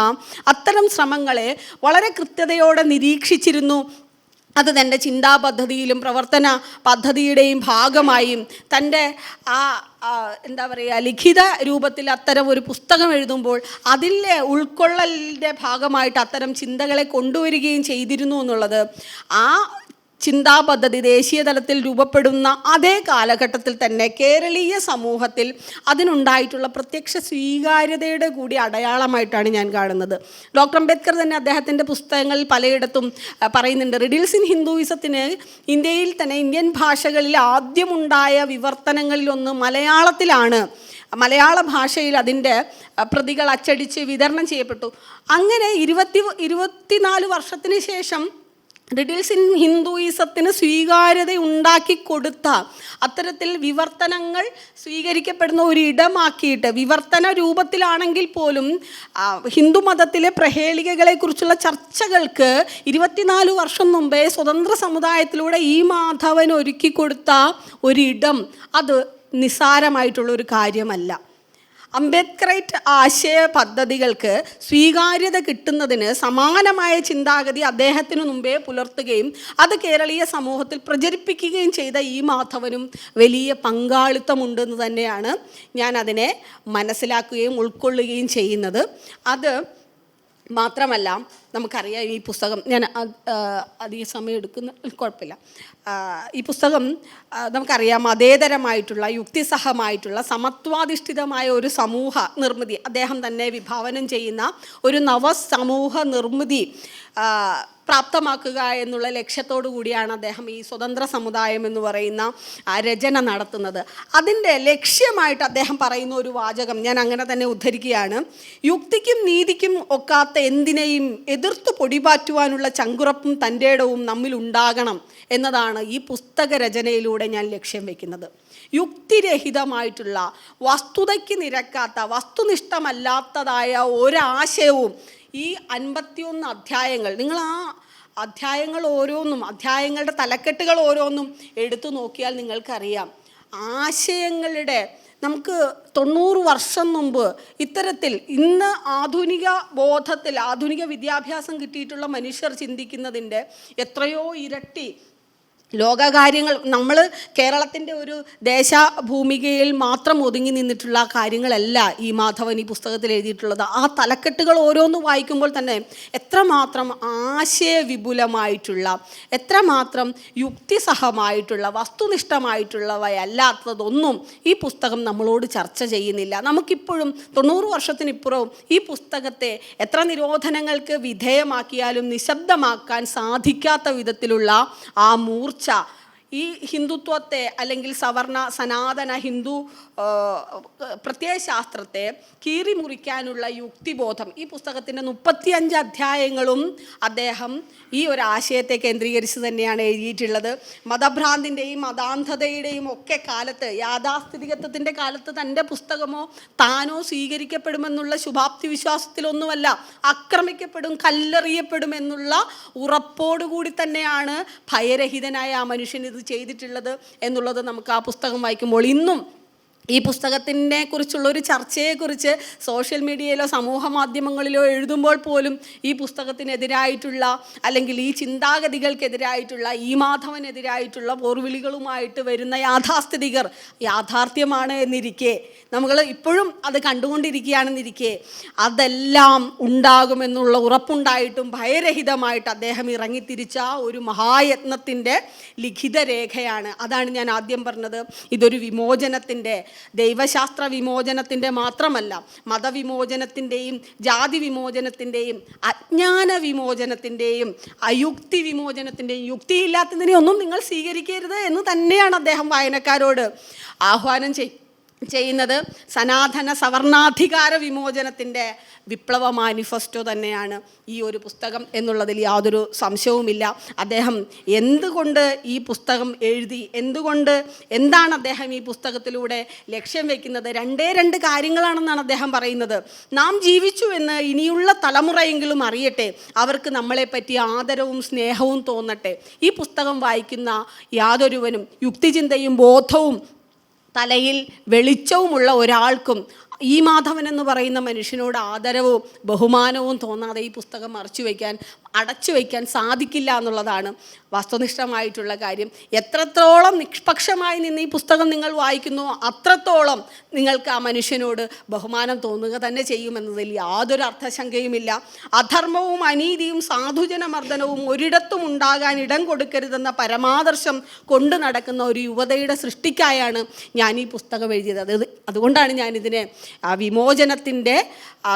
അത്തരം ശ്രമങ്ങളെ വളരെ കൃത്യതയോടെ നിരീക്ഷിച്ചിരുന്നു. അത് തൻ്റെ ചിന്താ പദ്ധതിയിലും പ്രവർത്തന പദ്ധതിയുടെയും ഭാഗമായും തൻ്റെ എന്താ പറയുക ലിഖിത രൂപത്തിൽ അത്തരം ഒരു പുസ്തകം എഴുതുമ്പോൾ അതിലെ ഉൾക്കൊള്ളലിൻ്റെ ഭാഗമായിട്ട് അത്തരം ചിന്തകളെ കൊണ്ടുവരികയും ചെയ്തിരുന്നു എന്നുള്ളത് ആ ചിന്താ പദ്ധതി ദേശീയ തലത്തിൽ രൂപപ്പെടുന്ന അതേ കാലഘട്ടത്തിൽ തന്നെ കേരളീയ സമൂഹത്തിൽ അതിനുണ്ടായിട്ടുള്ള പ്രത്യക്ഷ സ്വീകാര്യതയുടെ കൂടി അടയാളമായിട്ടാണ് ഞാൻ കാണുന്നത്. ഡോക്ടർ അംബേദ്കർ തന്നെ അദ്ദേഹത്തിൻ്റെ പുസ്തകങ്ങളിൽ പലയിടത്തും പറയുന്നുണ്ട്, റിഡിൽസ് ഇൻ ഹിന്ദുയിസത്തിന് ഇന്ത്യയിൽ തന്നെ ഇന്ത്യൻ ഭാഷകളിൽ ആദ്യമുണ്ടായ വിവർത്തനങ്ങളിലൊന്ന് മലയാളത്തിലാണ്. മലയാള ഭാഷയിൽ അതിൻ്റെ പ്രതികൾ അച്ചടിച്ച് വിതരണം ചെയ്യപ്പെട്ടു. അങ്ങനെ 24 വർഷത്തിന് ശേഷം റിഡിൽസ് ഇൻ ഹിന്ദുയിസത്തിന് സ്വീകാര്യത ഉണ്ടാക്കി കൊടുത്ത അത്തരത്തിൽ വിവർത്തനങ്ങൾ സ്വീകരിക്കപ്പെടുന്ന ഒരു ഇടമാക്കിയിട്ട്, വിവർത്തന രൂപത്തിലാണെങ്കിൽ പോലും ഹിന്ദു മതത്തിലെ പ്രഹേളികകളെക്കുറിച്ചുള്ള ചർച്ചകൾക്ക് 24 വർഷം മുമ്പേ സ്വതന്ത്ര സമുദായത്തിലൂടെ ഈ മാധവൻ ഒരുക്കി കൊടുത്ത ഒരിടം അത് നിസ്സാരമായിട്ടുള്ളൊരു കാര്യമല്ല. അംബേദ്കറൈറ്റ് ആശയ പദ്ധതികൾക്ക് സ്വീകാര്യത കിട്ടുന്നതിന് സമാനമായ ചിന്താഗതി അദ്ദേഹത്തിനു മുമ്പേ പുലർത്തുകയും അത് കേരളീയ സമൂഹത്തിൽ പ്രചരിപ്പിക്കുകയും ചെയ്ത ഈ മാധവനും വലിയ പങ്കാളിത്തമുണ്ടെന്ന് തന്നെയാണ് ഞാൻ അതിനെ മനസ്സിലാക്കുകയും ഉൾക്കൊള്ളുകയും ചെയ്യുന്നത്. അത് മാത്രമല്ല, നമുക്കറിയാം ഈ പുസ്തകം, ഞാൻ അധിക സമയം എടുക്കുന്ന കുഴപ്പമില്ല, ഈ പുസ്തകം നമുക്കറിയാം മതേതരമായിട്ടുള്ള യുക്തിസഹമായിട്ടുള്ള സമത്വാധിഷ്ഠിതമായ ഒരു സമൂഹ നിർമ്മിതി അദ്ദേഹം തന്നെ വിഭാവനം ചെയ്യുന്ന ഒരു നവസമൂഹ നിർമ്മിതി പ്രാപ്തമാക്കുക എന്നുള്ള ലക്ഷ്യത്തോടു കൂടിയാണ് അദ്ദേഹം ഈ സ്വതന്ത്ര സമുദായം എന്ന് പറയുന്ന രചന നടത്തുന്നത്. അതിൻ്റെ ലക്ഷ്യമായിട്ട് അദ്ദേഹം പറയുന്ന ഒരു വാചകം ഞാൻ അങ്ങനെ തന്നെ ഉദ്ധരിക്കുകയാണ്: യുക്തിക്കും നീതിക്കും ഒക്കാത്ത എന്തിനേയും എതിർത്ത് പൊടിപാറ്റുവാനുള്ള ചങ്കുറപ്പും തൻ്റെ ഇടവും നമ്മിൽ ഉണ്ടാകണം എന്നതാണ് ഈ പുസ്തക രചനയിലൂടെ ഞാൻ ലക്ഷ്യം വയ്ക്കുന്നത്. യുക്തിരഹിതമായിട്ടുള്ള, വസ്തുതയ്ക്ക് നിരക്കാത്ത, വസ്തുനിഷ്ഠമല്ലാത്തതായ ഒരാശയവും ഈ 51 അധ്യായങ്ങൾ, നിങ്ങൾ ആ അധ്യായങ്ങൾ ഓരോന്നും, അധ്യായങ്ങളുടെ തലക്കെട്ടുകൾ ഓരോന്നും എടുത്തു നോക്കിയാൽ നിങ്ങൾക്കറിയാം, ആശയങ്ങളുടെ നമുക്ക് 90 വർഷം മുമ്പ് ഇത്തരത്തിൽ ഇന്ന് ആധുനിക ബോധത്തിൽ, ആധുനിക വിദ്യാഭ്യാസം കിട്ടിയിട്ടുള്ള മനുഷ്യർ ചിന്തിക്കുന്നതിൻ്റെ എത്രയോ ഇരട്ടി ലോകകാര്യങ്ങൾ, നമ്മൾ കേരളത്തിൻ്റെ ഒരു ദേശഭൂമികയിൽ മാത്രം ഒതുങ്ങി നിന്നിട്ടുള്ള കാര്യങ്ങളല്ല ഈ മാധവൻ ഈ പുസ്തകത്തിൽ എഴുതിയിട്ടുള്ളത്. ആ തലക്കെട്ടുകൾ ഓരോന്ന് വായിക്കുമ്പോൾ തന്നെ എത്രമാത്രം ആശയവിപുലമായിട്ടുള്ള, എത്രമാത്രം യുക്തിസഹമായിട്ടുള്ള, വസ്തുനിഷ്ഠമായിട്ടുള്ളവയല്ലാത്തതൊന്നും ഈ പുസ്തകം നമ്മളോട് ചർച്ച ചെയ്യുന്നില്ല. നമുക്കിപ്പോഴും 90 വർഷത്തിനിപ്പുറവും ഈ പുസ്തകത്തെ എത്ര നിരോധനങ്ങൾക്ക് വിധേയമാക്കിയാലും നിശബ്ദമാക്കാൻ സാധിക്കാത്ത വിധത്തിലുള്ള ആ മൂർച്ച, ഈ ഹിന്ദുത്വത്തെ അല്ലെങ്കിൽ സനാതന ഹിന്ദു പ്രത്യയശാസ്ത്രത്തെ കീറിമുറിക്കാനുള്ള യുക്തിബോധം, ഈ പുസ്തകത്തിൻ്റെ 35 അധ്യായങ്ങളും അദ്ദേഹം ഈ ഒരു ആശയത്തെ കേന്ദ്രീകരിച്ച് തന്നെയാണ് എഴുതിയിട്ടുള്ളത്. മതഭ്രാന്തിൻ്റെയും മതാന്ധതയുടെയും ഒക്കെ കാലത്ത്, യാഥാസ്ഥിതികത്വത്തിൻ്റെ കാലത്ത് തൻ്റെ പുസ്തകമോ താനോ സ്വീകരിക്കപ്പെടുമെന്നുള്ള ശുഭാപ്തി വിശ്വാസത്തിലൊന്നുമല്ല, ആക്രമിക്കപ്പെടും, കല്ലെറിയപ്പെടുമെന്നുള്ള ഉറപ്പോടുകൂടി തന്നെയാണ് ഭയരഹിതനായ ആ മനുഷ്യൻ ഇത് ചെയ്തിട്ടുള്ളത് എന്നുള്ളത് നമുക്ക് ആ പുസ്തകം വായിക്കുമ്പോൾ, ഇന്നും ഈ പുസ്തകത്തിനെ കുറിച്ചുള്ള ഒരു ചർച്ചയെക്കുറിച്ച് സോഷ്യൽ മീഡിയയിലോ സമൂഹ മാധ്യമങ്ങളിലോ എഴുതുമ്പോൾ പോലും ഈ പുസ്തകത്തിനെതിരായിട്ടുള്ള, അല്ലെങ്കിൽ ഈ ചിന്താഗതികൾക്കെതിരായിട്ടുള്ള, ഈ മാധവനെതിരായിട്ടുള്ള പോർവിളികളുമായിട്ട് വരുന്ന യാഥാസ്ഥിതികർ യാഥാർത്ഥ്യമാണ് എന്നിരിക്കെ, നമ്മൾ ഇപ്പോഴും അത് കണ്ടുകൊണ്ടിരിക്കുകയാണെന്നിരിക്കെ, അതെല്ലാം ഉണ്ടാകുമെന്നുള്ള ഉറപ്പുണ്ടായിട്ടും ഭയരഹിതമായിട്ട് അദ്ദേഹം ഇറങ്ങിത്തിരിച്ച ഒരു മഹായത്നത്തിൻ്റെ ലിഖിത രേഖയാണ്. അതാണ് ഞാൻ ആദ്യം പറഞ്ഞത്, ഇതൊരു വിമോചനത്തിൻ്റെ, ദൈവശാസ്ത്ര വിമോചനത്തിൻ്റെ മാത്രമല്ല, മതവിമോചനത്തിൻ്റെയും ജാതി വിമോചനത്തിൻ്റെയും അജ്ഞാന വിമോചനത്തിൻ്റെയും അയുക്തി വിമോചനത്തിൻ്റെയും, യുക്തിയില്ലാത്തതിനെ ഒന്നും നിങ്ങൾ സ്വീകരിക്കരുത് എന്ന് തന്നെയാണ് അദ്ദേഹം വായനക്കാരോട് ആഹ്വാനം ചെയ്യുന്നത്. സനാതന സവർണാധികാര വിമോചനത്തിൻ്റെ വിപ്ലവ മാനിഫെസ്റ്റോ തന്നെയാണ് ഈ ഒരു പുസ്തകം എന്നുള്ളതിൽ യാതൊരു സംശയവുമില്ല. അദ്ദേഹം എന്തുകൊണ്ട് ഈ പുസ്തകം എഴുതി, എന്താണ് അദ്ദേഹം ഈ പുസ്തകത്തിലൂടെ ലക്ഷ്യം വയ്ക്കുന്നത്? 2 കാര്യങ്ങളാണെന്നാണ് അദ്ദേഹം പറയുന്നത്. നാം ജീവിച്ചു എന്ന് ഇനിയുള്ള തലമുറയെങ്കിലും അറിയട്ടെ, അവർക്ക് നമ്മളെപ്പറ്റി ആദരവും സ്നേഹവും തോന്നട്ടെ. ഈ പുസ്തകം വായിക്കുന്ന യാതൊരുവനും യുക്തിചിന്തയും ബോധവും തലയിൽ വെളിച്ചവുമുള്ള ഒരാൾക്കും ഈ മാധവൻ എന്ന് പറയുന്ന മനുഷ്യനോട് ആദരവും ബഹുമാനവും തോന്നാതെ ഈ പുസ്തകം അടച്ചു വയ്ക്കാൻ സാധിക്കില്ല എന്നുള്ളതാണ് വസ്തുനിഷ്ഠമായിട്ടുള്ള കാര്യം. എത്രത്തോളം നിഷ്പക്ഷമായി നിന്ന് ഈ പുസ്തകം നിങ്ങൾ വായിക്കുന്നു, അത്രത്തോളം നിങ്ങൾക്ക് ആ മനുഷ്യനോട് ബഹുമാനം തോന്നുക തന്നെ ചെയ്യുമെന്നതിൽ യാതൊരു അർത്ഥശങ്കയുമില്ല. അധർമ്മവും അനീതിയും സാധുജനമർദ്ദനവും ഒരിടത്തും ഉണ്ടാകാൻ ഇടം കൊടുക്കരുതെന്ന പരമാദർശം കൊണ്ടു നടക്കുന്ന ഒരു യുവതയുടെ സൃഷ്ടിക്കായാണ് ഞാൻ ഈ പുസ്തകം എഴുതിയത്. അതുകൊണ്ടാണ് ഞാനിതിനെ വിമോചനത്തിൻ്റെ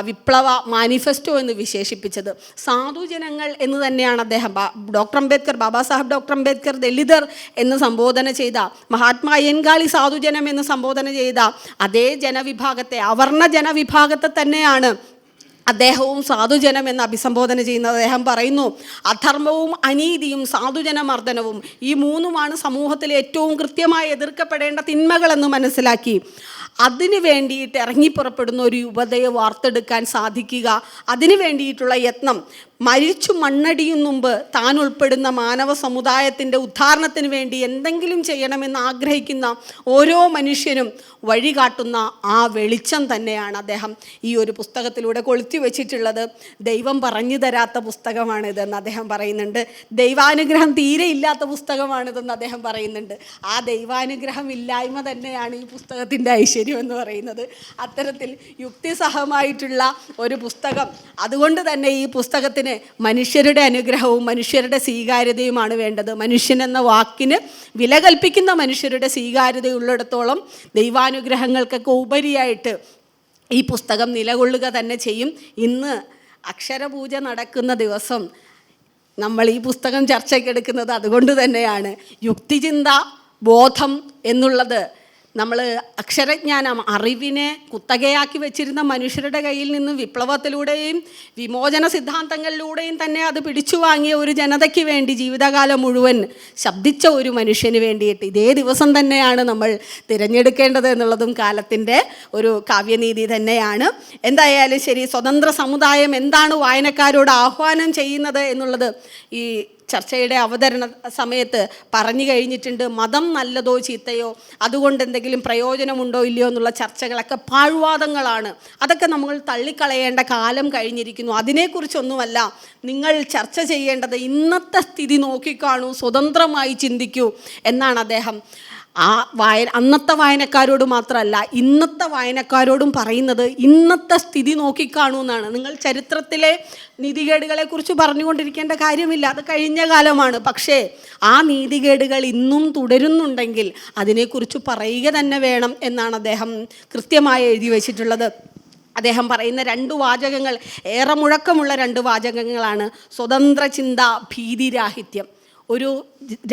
വിപ്ലവ മാനിഫെസ്റ്റോ എന്ന് വിശേഷിപ്പിച്ചത്. സാധുജനങ്ങൾ എന്ന് തന്നെയാണ് അദ്ദേഹം, ഡോക്ടർ അംബേദ്കർ, ബാബാ സാഹേബ് ഡോക്ടർ അംബേദ്കർ ദലിതർ എന്ന് സംബോധന ചെയ്ത, മഹാത്മാ അയ്യൻകാളി സാധുജനം എന്ന് സംബോധന ചെയ്ത അതേ ജനവിഭാഗത്തെ, അവർണ ജനവിഭാഗത്തെ തന്നെയാണ് അദ്ദേഹവും സാധുജനം എന്ന് അഭിസംബോധന ചെയ്യുന്നത്. അദ്ദേഹം പറയുന്നു, അധർമ്മവും അനീതിയും സാധുജനമർദ്ദനവും ഈ 3 സമൂഹത്തിൽ ഏറ്റവും കൃത്യമായി എതിർക്കപ്പെടേണ്ട തിന്മകളെന്ന് മനസ്സിലാക്കി അതിനു വേണ്ടിയിട്ട് ഇറങ്ങിപ്പുറപ്പെടുന്ന ഒരു യുവതയെ വാർത്തെടുക്കാൻ സാധിക്കുക, അതിനു വേണ്ടിയിട്ടുള്ള യത്നം, മരിച്ചു മണ്ണടിയും മുമ്പ് താൻ ഉൾപ്പെടുന്ന മാനവ സമുദായത്തിൻ്റെ ഉദ്ധാരണത്തിന് വേണ്ടി എന്തെങ്കിലും ചെയ്യണമെന്ന് ആഗ്രഹിക്കുന്ന ഓരോ മനുഷ്യനും വഴികാട്ടുന്ന ആ വെളിച്ചം തന്നെയാണ് അദ്ദേഹം ഈ ഒരു പുസ്തകത്തിലൂടെ കൊളുത്തി വച്ചിട്ടുള്ളത്. ദൈവം പറഞ്ഞു തരാത്ത പുസ്തകമാണിതെന്ന് അദ്ദേഹം പറയുന്നുണ്ട്. ദൈവാനുഗ്രഹം തീരെ ഇല്ലാത്ത പുസ്തകമാണിതെന്ന് അദ്ദേഹം പറയുന്നുണ്ട്. ആ ദൈവാനുഗ്രഹം ഇല്ലായ്മ തന്നെയാണ് ഈ പുസ്തകത്തിൻ്റെ ഐശ്വര്യം എന്ന് പറയുന്നത്. അത്തരത്തിൽ യുക്തിസഹമായിട്ടുള്ള ഒരു പുസ്തകം. അതുകൊണ്ട് തന്നെ ഈ പുസ്തകത്തിന് മനുഷ്യരുടെ അനുഗ്രഹവും മനുഷ്യരുടെ സ്വീകാര്യതയുമാണ് വേണ്ടത്. മനുഷ്യൻ എന്ന വാക്കിന് വില കൽപ്പിക്കുന്ന മനുഷ്യരുടെ സ്വീകാര്യതയുള്ളിടത്തോളം ദൈവാനുഗ്രഹങ്ങൾക്കൊക്കെ ഉപരിയായിട്ട് ഈ പുസ്തകം നിലകൊള്ളുക തന്നെ ചെയ്യും. ഇന്ന് അക്ഷരപൂജ നടക്കുന്ന ദിവസം നമ്മൾ ഈ പുസ്തകം ചർച്ചയ്ക്കെടുക്കുന്നത് അതുകൊണ്ട് തന്നെയാണ്. യുക്തിചിന്ത, ബോധം എന്നുള്ളത് നമ്മൾ അക്ഷരജ്ഞാനം, അറിവിനെ കുത്തകയാക്കി വെച്ചിരുന്ന മനുഷ്യരുടെ കയ്യിൽ നിന്ന് വിപ്ലവത്തിലൂടെയും വിമോചന സിദ്ധാന്തങ്ങളിലൂടെയും തന്നെ അത് പിടിച്ചു വാങ്ങിയ ഒരു ജനതയ്ക്ക് വേണ്ടി ജീവിതകാലം മുഴുവൻ ശബ്ദിച്ച ഒരു മനുഷ്യന് വേണ്ടിയിട്ട് ഇതേ ദിവസം തന്നെയാണ് നമ്മൾ തിരഞ്ഞെടുക്കേണ്ടത് എന്നുള്ളതും കാലത്തിൻ്റെ ഒരു കാവ്യനീതി തന്നെയാണ്. എന്തായാലും ശരി, സ്വതന്ത്ര സമുദായം എന്താണ് വായനക്കാരോട് ആഹ്വാനം ചെയ്യുന്നത് എന്നുള്ളത് ഈ ചർച്ചയുടെ അവതരണ സമയത്ത് പറഞ്ഞു കഴിഞ്ഞിട്ടുണ്ട്. മതം നല്ലതോ ചീത്തയോ, അതുകൊണ്ട് എന്തെങ്കിലും പ്രയോജനമുണ്ടോ ഇല്ലയോ എന്നുള്ള ചർച്ചകളൊക്കെ പാഴ്വാദങ്ങളാണ്. അതൊക്കെ നമ്മൾ തള്ളിക്കളയേണ്ട കാലം കഴിഞ്ഞിരിക്കുന്നു. അതിനെക്കുറിച്ചൊന്നുമല്ല നിങ്ങൾ ചർച്ച ചെയ്യേണ്ടത്. ഇന്നത്തെ സ്ഥിതി നോക്കിക്കാണൂ, സ്വതന്ത്രമായി ചിന്തിക്കൂ എന്നാണ് അദ്ദേഹം അന്നത്തെ വായനക്കാരോട് മാത്രമല്ല ഇന്നത്തെ വായനക്കാരോടും പറയുന്നത്. ഇന്നത്തെ സ്ഥിതി നോക്കിക്കാണൂ എന്നാണ്. നിങ്ങൾ ചരിത്രത്തിലെ നീതികേടുകളെക്കുറിച്ച് പറഞ്ഞുകൊണ്ടിരിക്കേണ്ട കാര്യമില്ല, അത് കഴിഞ്ഞ കാലമാണ്. പക്ഷേ ആ നീതികേടുകൾ ഇന്നും തുടരുന്നുണ്ടെങ്കിൽ അതിനെക്കുറിച്ച് പറയുക തന്നെ വേണം എന്നാണ് അദ്ദേഹം കൃത്യമായി എഴുതി വച്ചിട്ടുള്ളത്. അദ്ദേഹം പറയുന്ന 2 വാചകങ്ങൾ ഏറെ മുഴക്കമുള്ള 2 വാചകങ്ങളാണ്. സ്വതന്ത്ര ചിന്ത, ഭീതിരാഹിത്യം. ഒരു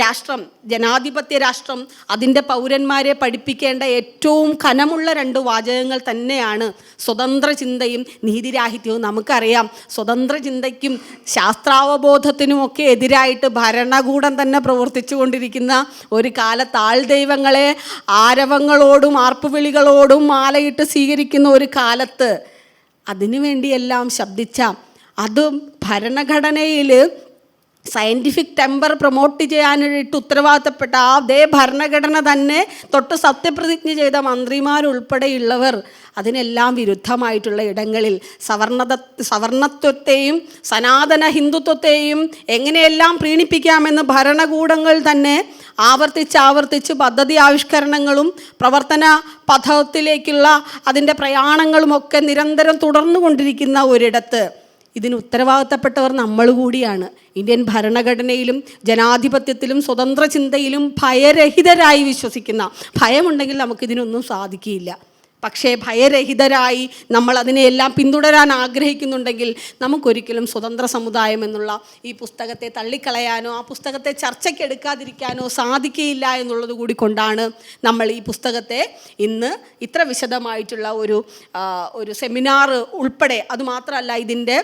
രാഷ്ട്രം, ജനാധിപത്യ രാഷ്ട്രം, അതിൻ്റെ പൗരന്മാരെ പഠിപ്പിക്കേണ്ട ഏറ്റവും കനമുള്ള 2 വാചകങ്ങൾ തന്നെയാണ് സ്വതന്ത്ര ചിന്തയും നീതിരാഹിത്യവും. നമുക്കറിയാം, സ്വതന്ത്ര ചിന്തയ്ക്കും ശാസ്ത്രാവബോധത്തിനുമൊക്കെ എതിരായിട്ട് ഭരണകൂടം തന്നെ പ്രവർത്തിച്ചു കൊണ്ടിരിക്കുന്ന ഒരു കാലത്ത്, ആൾദൈവങ്ങളെ ആരവങ്ങളോടും ആർപ്പുവിളികളോടും മാലയിട്ട് സ്വീകരിക്കുന്ന ഒരു കാലത്ത് അതിനു വേണ്ടിയെല്ലാം ശബ്ദിച്ച, അതും ഭരണഘടനയിൽ സയൻറ്റിഫിക് ടെമ്പർ പ്രൊമോട്ട് ചെയ്യാനായിട്ട് ഉത്തരവാദിത്തപ്പെട്ട അതേ ഭരണഘടന തന്നെ തൊട്ട് സത്യപ്രതിജ്ഞ ചെയ്ത മന്ത്രിമാരുൾപ്പെടെയുള്ളവർ അതിനെല്ലാം വിരുദ്ധമായിട്ടുള്ള ഇടങ്ങളിൽ സവർണത്വത്തെയും സനാതന ഹിന്ദുത്വത്തെയും എങ്ങനെയെല്ലാം പ്രീണിപ്പിക്കാമെന്ന് ഭരണകൂടങ്ങൾ തന്നെ ആവർത്തിച്ച് പദ്ധതി ആവിഷ്കരണങ്ങളും പ്രവർത്തന പഥത്തിലേക്കുള്ള അതിൻ്റെ പ്രയാണങ്ങളുമൊക്കെ നിരന്തരം തുടർന്നുകൊണ്ടിരിക്കുന്ന ഒരിടത്ത് ഇതിന് ഉത്തരവാദിത്തപ്പെട്ടവർ നമ്മൾ കൂടിയാണ്. ഇന്ത്യൻ ഭരണഘടനയിലും ജനാധിപത്യത്തിലും സ്വതന്ത്ര ചിന്തയിലും ഭയരഹിതരായി വിശ്വസിക്കുന്ന, ഭയമുണ്ടെങ്കിൽ നമുക്കിതിനൊന്നും സാധിക്കില്ല. പക്ഷേ ഭയരഹിതരായി നമ്മൾ അതിനെയെല്ലാം പിന്തുടരാൻ ആഗ്രഹിക്കുന്നുണ്ടെങ്കിൽ നമുക്കൊരിക്കലും സ്വതന്ത്ര സമുദായം എന്നുള്ള ഈ പുസ്തകത്തെ തള്ളിക്കളയാനോ ആ പുസ്തകത്തെ ചർച്ചയ്ക്കെടുക്കാതിരിക്കാനോ സാധിക്കില്ല എന്നുള്ളത് കൂടി കൊണ്ടാണ് നമ്മൾ ഈ പുസ്തകത്തെ ഇന്ന് ഇത്ര വിശദമായിട്ടുള്ള ഒരു സെമിനാർ ഉൾപ്പെടെ, അതുമാത്രമല്ല ഇതിൻ്റെ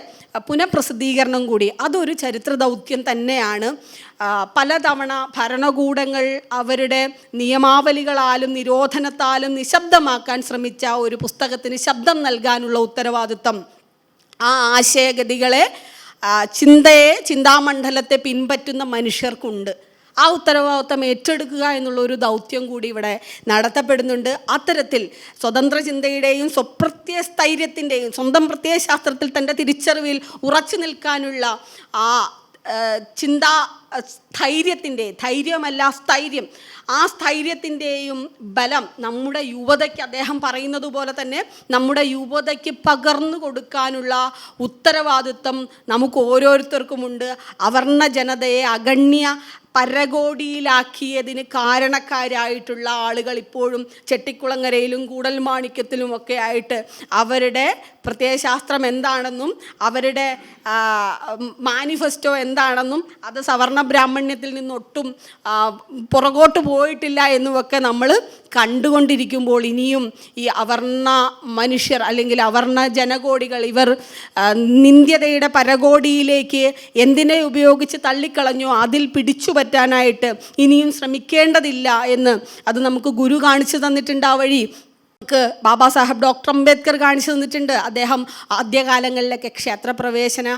പുനഃപ്രസിദ്ധീകരണം കൂടി, അതൊരു ചരിത്ര ദൗത്യം തന്നെയാണ്. പലതവണ ഭരണകൂടങ്ങൾ അവരുടെ നിയമാവലികളാലും നിരോധനത്താലും നിശബ്ദമാക്കാൻ ശ്രമിച്ച ഒരു പുസ്തകത്തിന് ശബ്ദം നൽകാനുള്ള ഉത്തരവാദിത്വം ആ ആശയഗതികളെ, ചിന്താമണ്ഡലത്തെ പിൻപറ്റുന്ന മനുഷ്യർക്കുണ്ട്. ആ ഉത്തരവാദിത്വം ഏറ്റെടുക്കുക എന്നുള്ളൊരു ദൗത്യം കൂടി ഇവിടെ നടത്തപ്പെടുന്നുണ്ട്. അത്തരത്തിൽ സ്വതന്ത്ര ചിന്തയുടെയും സ്വപ്രത്യയസ്ഥൈര്യത്തിൻ്റെയും സ്വന്തം പ്രത്യയശാസ്ത്രത്തിൽ തൻ്റെ തിരിച്ചറിവിൽ ഉറച്ചു നിൽക്കാനുള്ള ആ ചിന്താ സ്ഥൈര്യത്തിൻ്റെ, ധൈര്യമല്ല സ്ഥൈര്യം, ആ സ്ഥൈര്യത്തിൻ്റെയും ബലം നമ്മുടെ യുവതയ്ക്ക്, അദ്ദേഹം പറയുന്നത് പോലെ തന്നെ നമ്മുടെ യുവതയ്ക്ക് പകർന്നു കൊടുക്കാനുള്ള ഉത്തരവാദിത്വം നമുക്ക് ഓരോരുത്തർക്കുമുണ്ട്. അവർണ്ണ ജനതയെ അഗണ്യ പരകോടിയിലാക്കിയതിന് കാരണക്കാരായിട്ടുള്ള ആളുകൾ ഇപ്പോഴും ചെട്ടിക്കുളങ്ങരയിലും കൂടൽമാണിക്യത്തിലുമൊക്കെ ആയിട്ട് അവരുടെ പ്രത്യയശാസ്ത്രം എന്താണെന്നും അവരുടെ മാനിഫെസ്റ്റോ എന്താണെന്നും അത് സവർണ ബ്രാഹ്മണ്യത്തിൽ നിന്നൊട്ടും പുറകോട്ട് പോയിട്ടില്ല എന്നുമൊക്കെ നമ്മൾ കണ്ടുകൊണ്ടിരിക്കുമ്പോൾ ഇനിയും ഈ അവർണ മനുഷ്യർ അല്ലെങ്കിൽ അവർണ ജനകോടികൾ ഇവർ നിന്ദ്യതയുടെ പരകോടിയിലേക്ക് എന്തിനെ ഉപയോഗിച്ച് തള്ളിക്കളഞ്ഞോ അതിൽ പിടിച്ചു പറ്റാനായിട്ട് ഇനിയും ശ്രമിക്കേണ്ടതില്ല എന്ന് അത് നമുക്ക് ഗുരു കാണിച്ചു തന്നിട്ടുണ്ട്. ആ വഴി നമുക്ക് ബാബാ സാഹബ് ഡോക്ടർ അംബേദ്കർ കാണിച്ചു തന്നിട്ടുണ്ട്. അദ്ദേഹം ആദ്യകാലങ്ങളിലൊക്കെ ക്ഷേത്രപ്രവേശന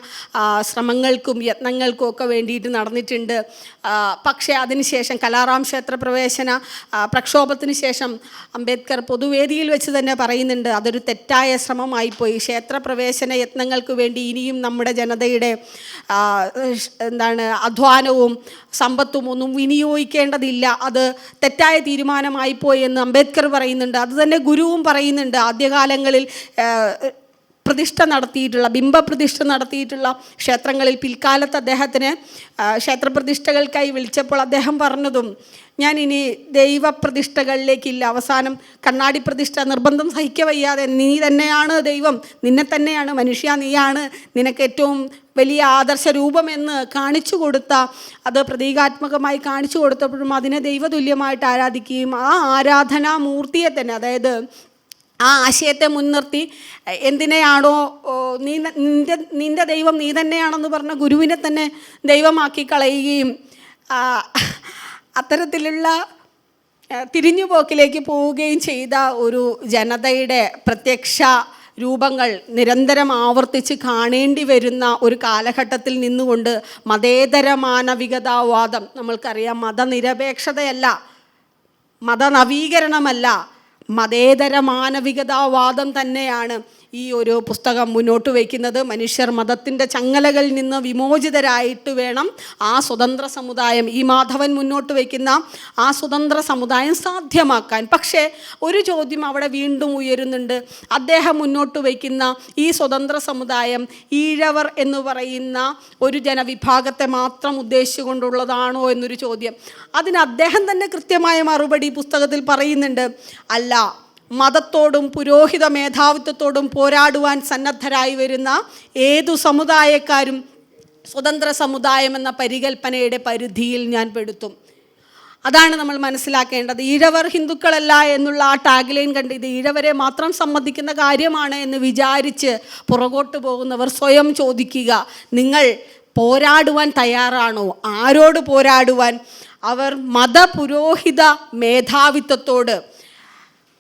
ശ്രമങ്ങൾക്കും യത്നങ്ങൾക്കും ഒക്കെ വേണ്ടിയിട്ട് നടന്നിട്ടുണ്ട്. പക്ഷേ അതിനുശേഷം കലാറാം ക്ഷേത്രപ്രവേശന പ്രക്ഷോഭത്തിന് ശേഷം അംബേദ്കർ പൊതുവേദിയിൽ വെച്ച് തന്നെ പറയുന്നുണ്ട്, അതൊരു തെറ്റായ ശ്രമമായിപ്പോയി. ക്ഷേത്രപ്രവേശന യത്നങ്ങൾക്ക് വേണ്ടി ഇനിയും നമ്മുടെ ജനതയുടെ അധ്വാനവും സമ്പത്തും ഒന്നും വിനിയോഗിക്കേണ്ടതില്ല, അത് തെറ്റായ തീരുമാനമായിപ്പോയി എന്ന് അംബേദ്കർ പറയുന്നുണ്ട്. അതുതന്നെ ഗുരുവും പറയുന്നുണ്ട്. ആദ്യകാലങ്ങളിൽ പ്രതിഷ്ഠ നടത്തിയിട്ടുള്ള ബിംബപ്രതിഷ്ഠ നടത്തിയിട്ടുള്ള ക്ഷേത്രങ്ങളിൽ പിൽക്കാലത്ത് അദ്ദേഹത്തിന് ക്ഷേത്രപ്രതിഷ്ഠകൾക്കായി വിളിച്ചപ്പോൾ അദ്ദേഹം പറഞ്ഞതും, ഞാൻ ഇനി ദൈവപ്രതിഷ്ഠകളിലേക്കില്ല, അവസാനം കണ്ണാടി പ്രതിഷ്ഠ നിർബന്ധം സഹിക്കവയ്യാതെ നീ തന്നെയാണ് ദൈവം, നിന്നെ തന്നെയാണ് മനുഷ്യ, നീയാണ് നിനക്ക് ഏറ്റവും വലിയ ആദർശ രൂപമെന്ന് കാണിച്ചു കൊടുത്ത, അത് പ്രതീകാത്മകമായി കാണിച്ചു കൊടുത്തപ്പോഴും അതിനെ ദൈവതുല്യമായിട്ട് ആരാധിക്കുകയും ആ ആരാധനാമൂർത്തിയെ തന്നെ, അതായത് ആ ആശയത്തെ മുൻനിർത്തി എന്തിനെയാണോ നിൻ്റെ ദൈവം നീ തന്നെയാണെന്ന് പറഞ്ഞ ഗുരുവിനെ തന്നെ ദൈവമാക്കി കളയുകയും അത്തരത്തിലുള്ള തിരിഞ്ഞുപോക്കിലേക്ക് പോവുകയും ചെയ്ത ഒരു ജനതയുടെ പ്രത്യക്ഷ രൂപങ്ങൾ നിരന്തരം ആവർത്തിച്ച് കാണേണ്ടി വരുന്ന ഒരു കാലഘട്ടത്തിൽ നിന്നുകൊണ്ട് മതേതര മാനവികതാവാദം, നമ്മൾക്കറിയാം മതനിരപേക്ഷതയല്ല, മതനവീകരണമല്ല, മതേതര മാനവികതാവാദം തന്നെയാണ് ഈ ഒരു പുസ്തകം മുന്നോട്ട് വയ്ക്കുന്നത്. മനുഷ്യർ മതത്തിൻ്റെ ചങ്ങലകളിൽ നിന്ന് വിമോചിതരായിട്ട് വേണം ആ സ്വതന്ത്ര സമുദായം, ഈ മാധവൻ മുന്നോട്ട് വയ്ക്കുന്ന ആ സ്വതന്ത്ര സമുദായം സാധ്യമാക്കാൻ. പക്ഷേ ഒരു ചോദ്യം അവിടെ വീണ്ടും ഉയരുന്നുണ്ട്. അദ്ദേഹം മുന്നോട്ട് വയ്ക്കുന്ന ഈ സ്വതന്ത്ര സമുദായം ഈഴവർ എന്ന് പറയുന്ന ഒരു ജനവിഭാഗത്തെ മാത്രം ഉദ്ദേശിച്ചുകൊണ്ടുള്ളതാണോ എന്നൊരു ചോദ്യം. അതിന് അദ്ദേഹം തന്നെ കൃത്യമായ മറുപടി പുസ്തകത്തിൽ പറയുന്നുണ്ട്. അല്ല, മതത്തോടും പുരോഹിത മേധാവിത്വത്തോടും പോരാടുവാൻ സന്നദ്ധരായി വരുന്ന ഏതു സമുദായക്കാരും സ്വതന്ത്ര സമുദായം എന്ന പരികൽപ്പനയുടെ പരിധിയിൽ ഞാൻ പെടുത്തും. അതാണ് നമ്മൾ മനസ്സിലാക്കേണ്ടത്. ഈഴവർ ഹിന്ദുക്കളല്ല എന്നുള്ള ആ ടാഗ്ലൈൻ കണ്ട് ഇത് ഈഴവരെ മാത്രം സംബന്ധിക്കുന്ന കാര്യമാണ് എന്ന് വിചാരിച്ച് പുറകോട്ട് പോകുന്നവർ സ്വയം ചോദിക്കുക, നിങ്ങൾ പോരാടുവാൻ തയ്യാറാണോ? ആരോട് പോരാടുവാൻ? അവർ മതപുരോഹിത മേധാവിത്വത്തോട്,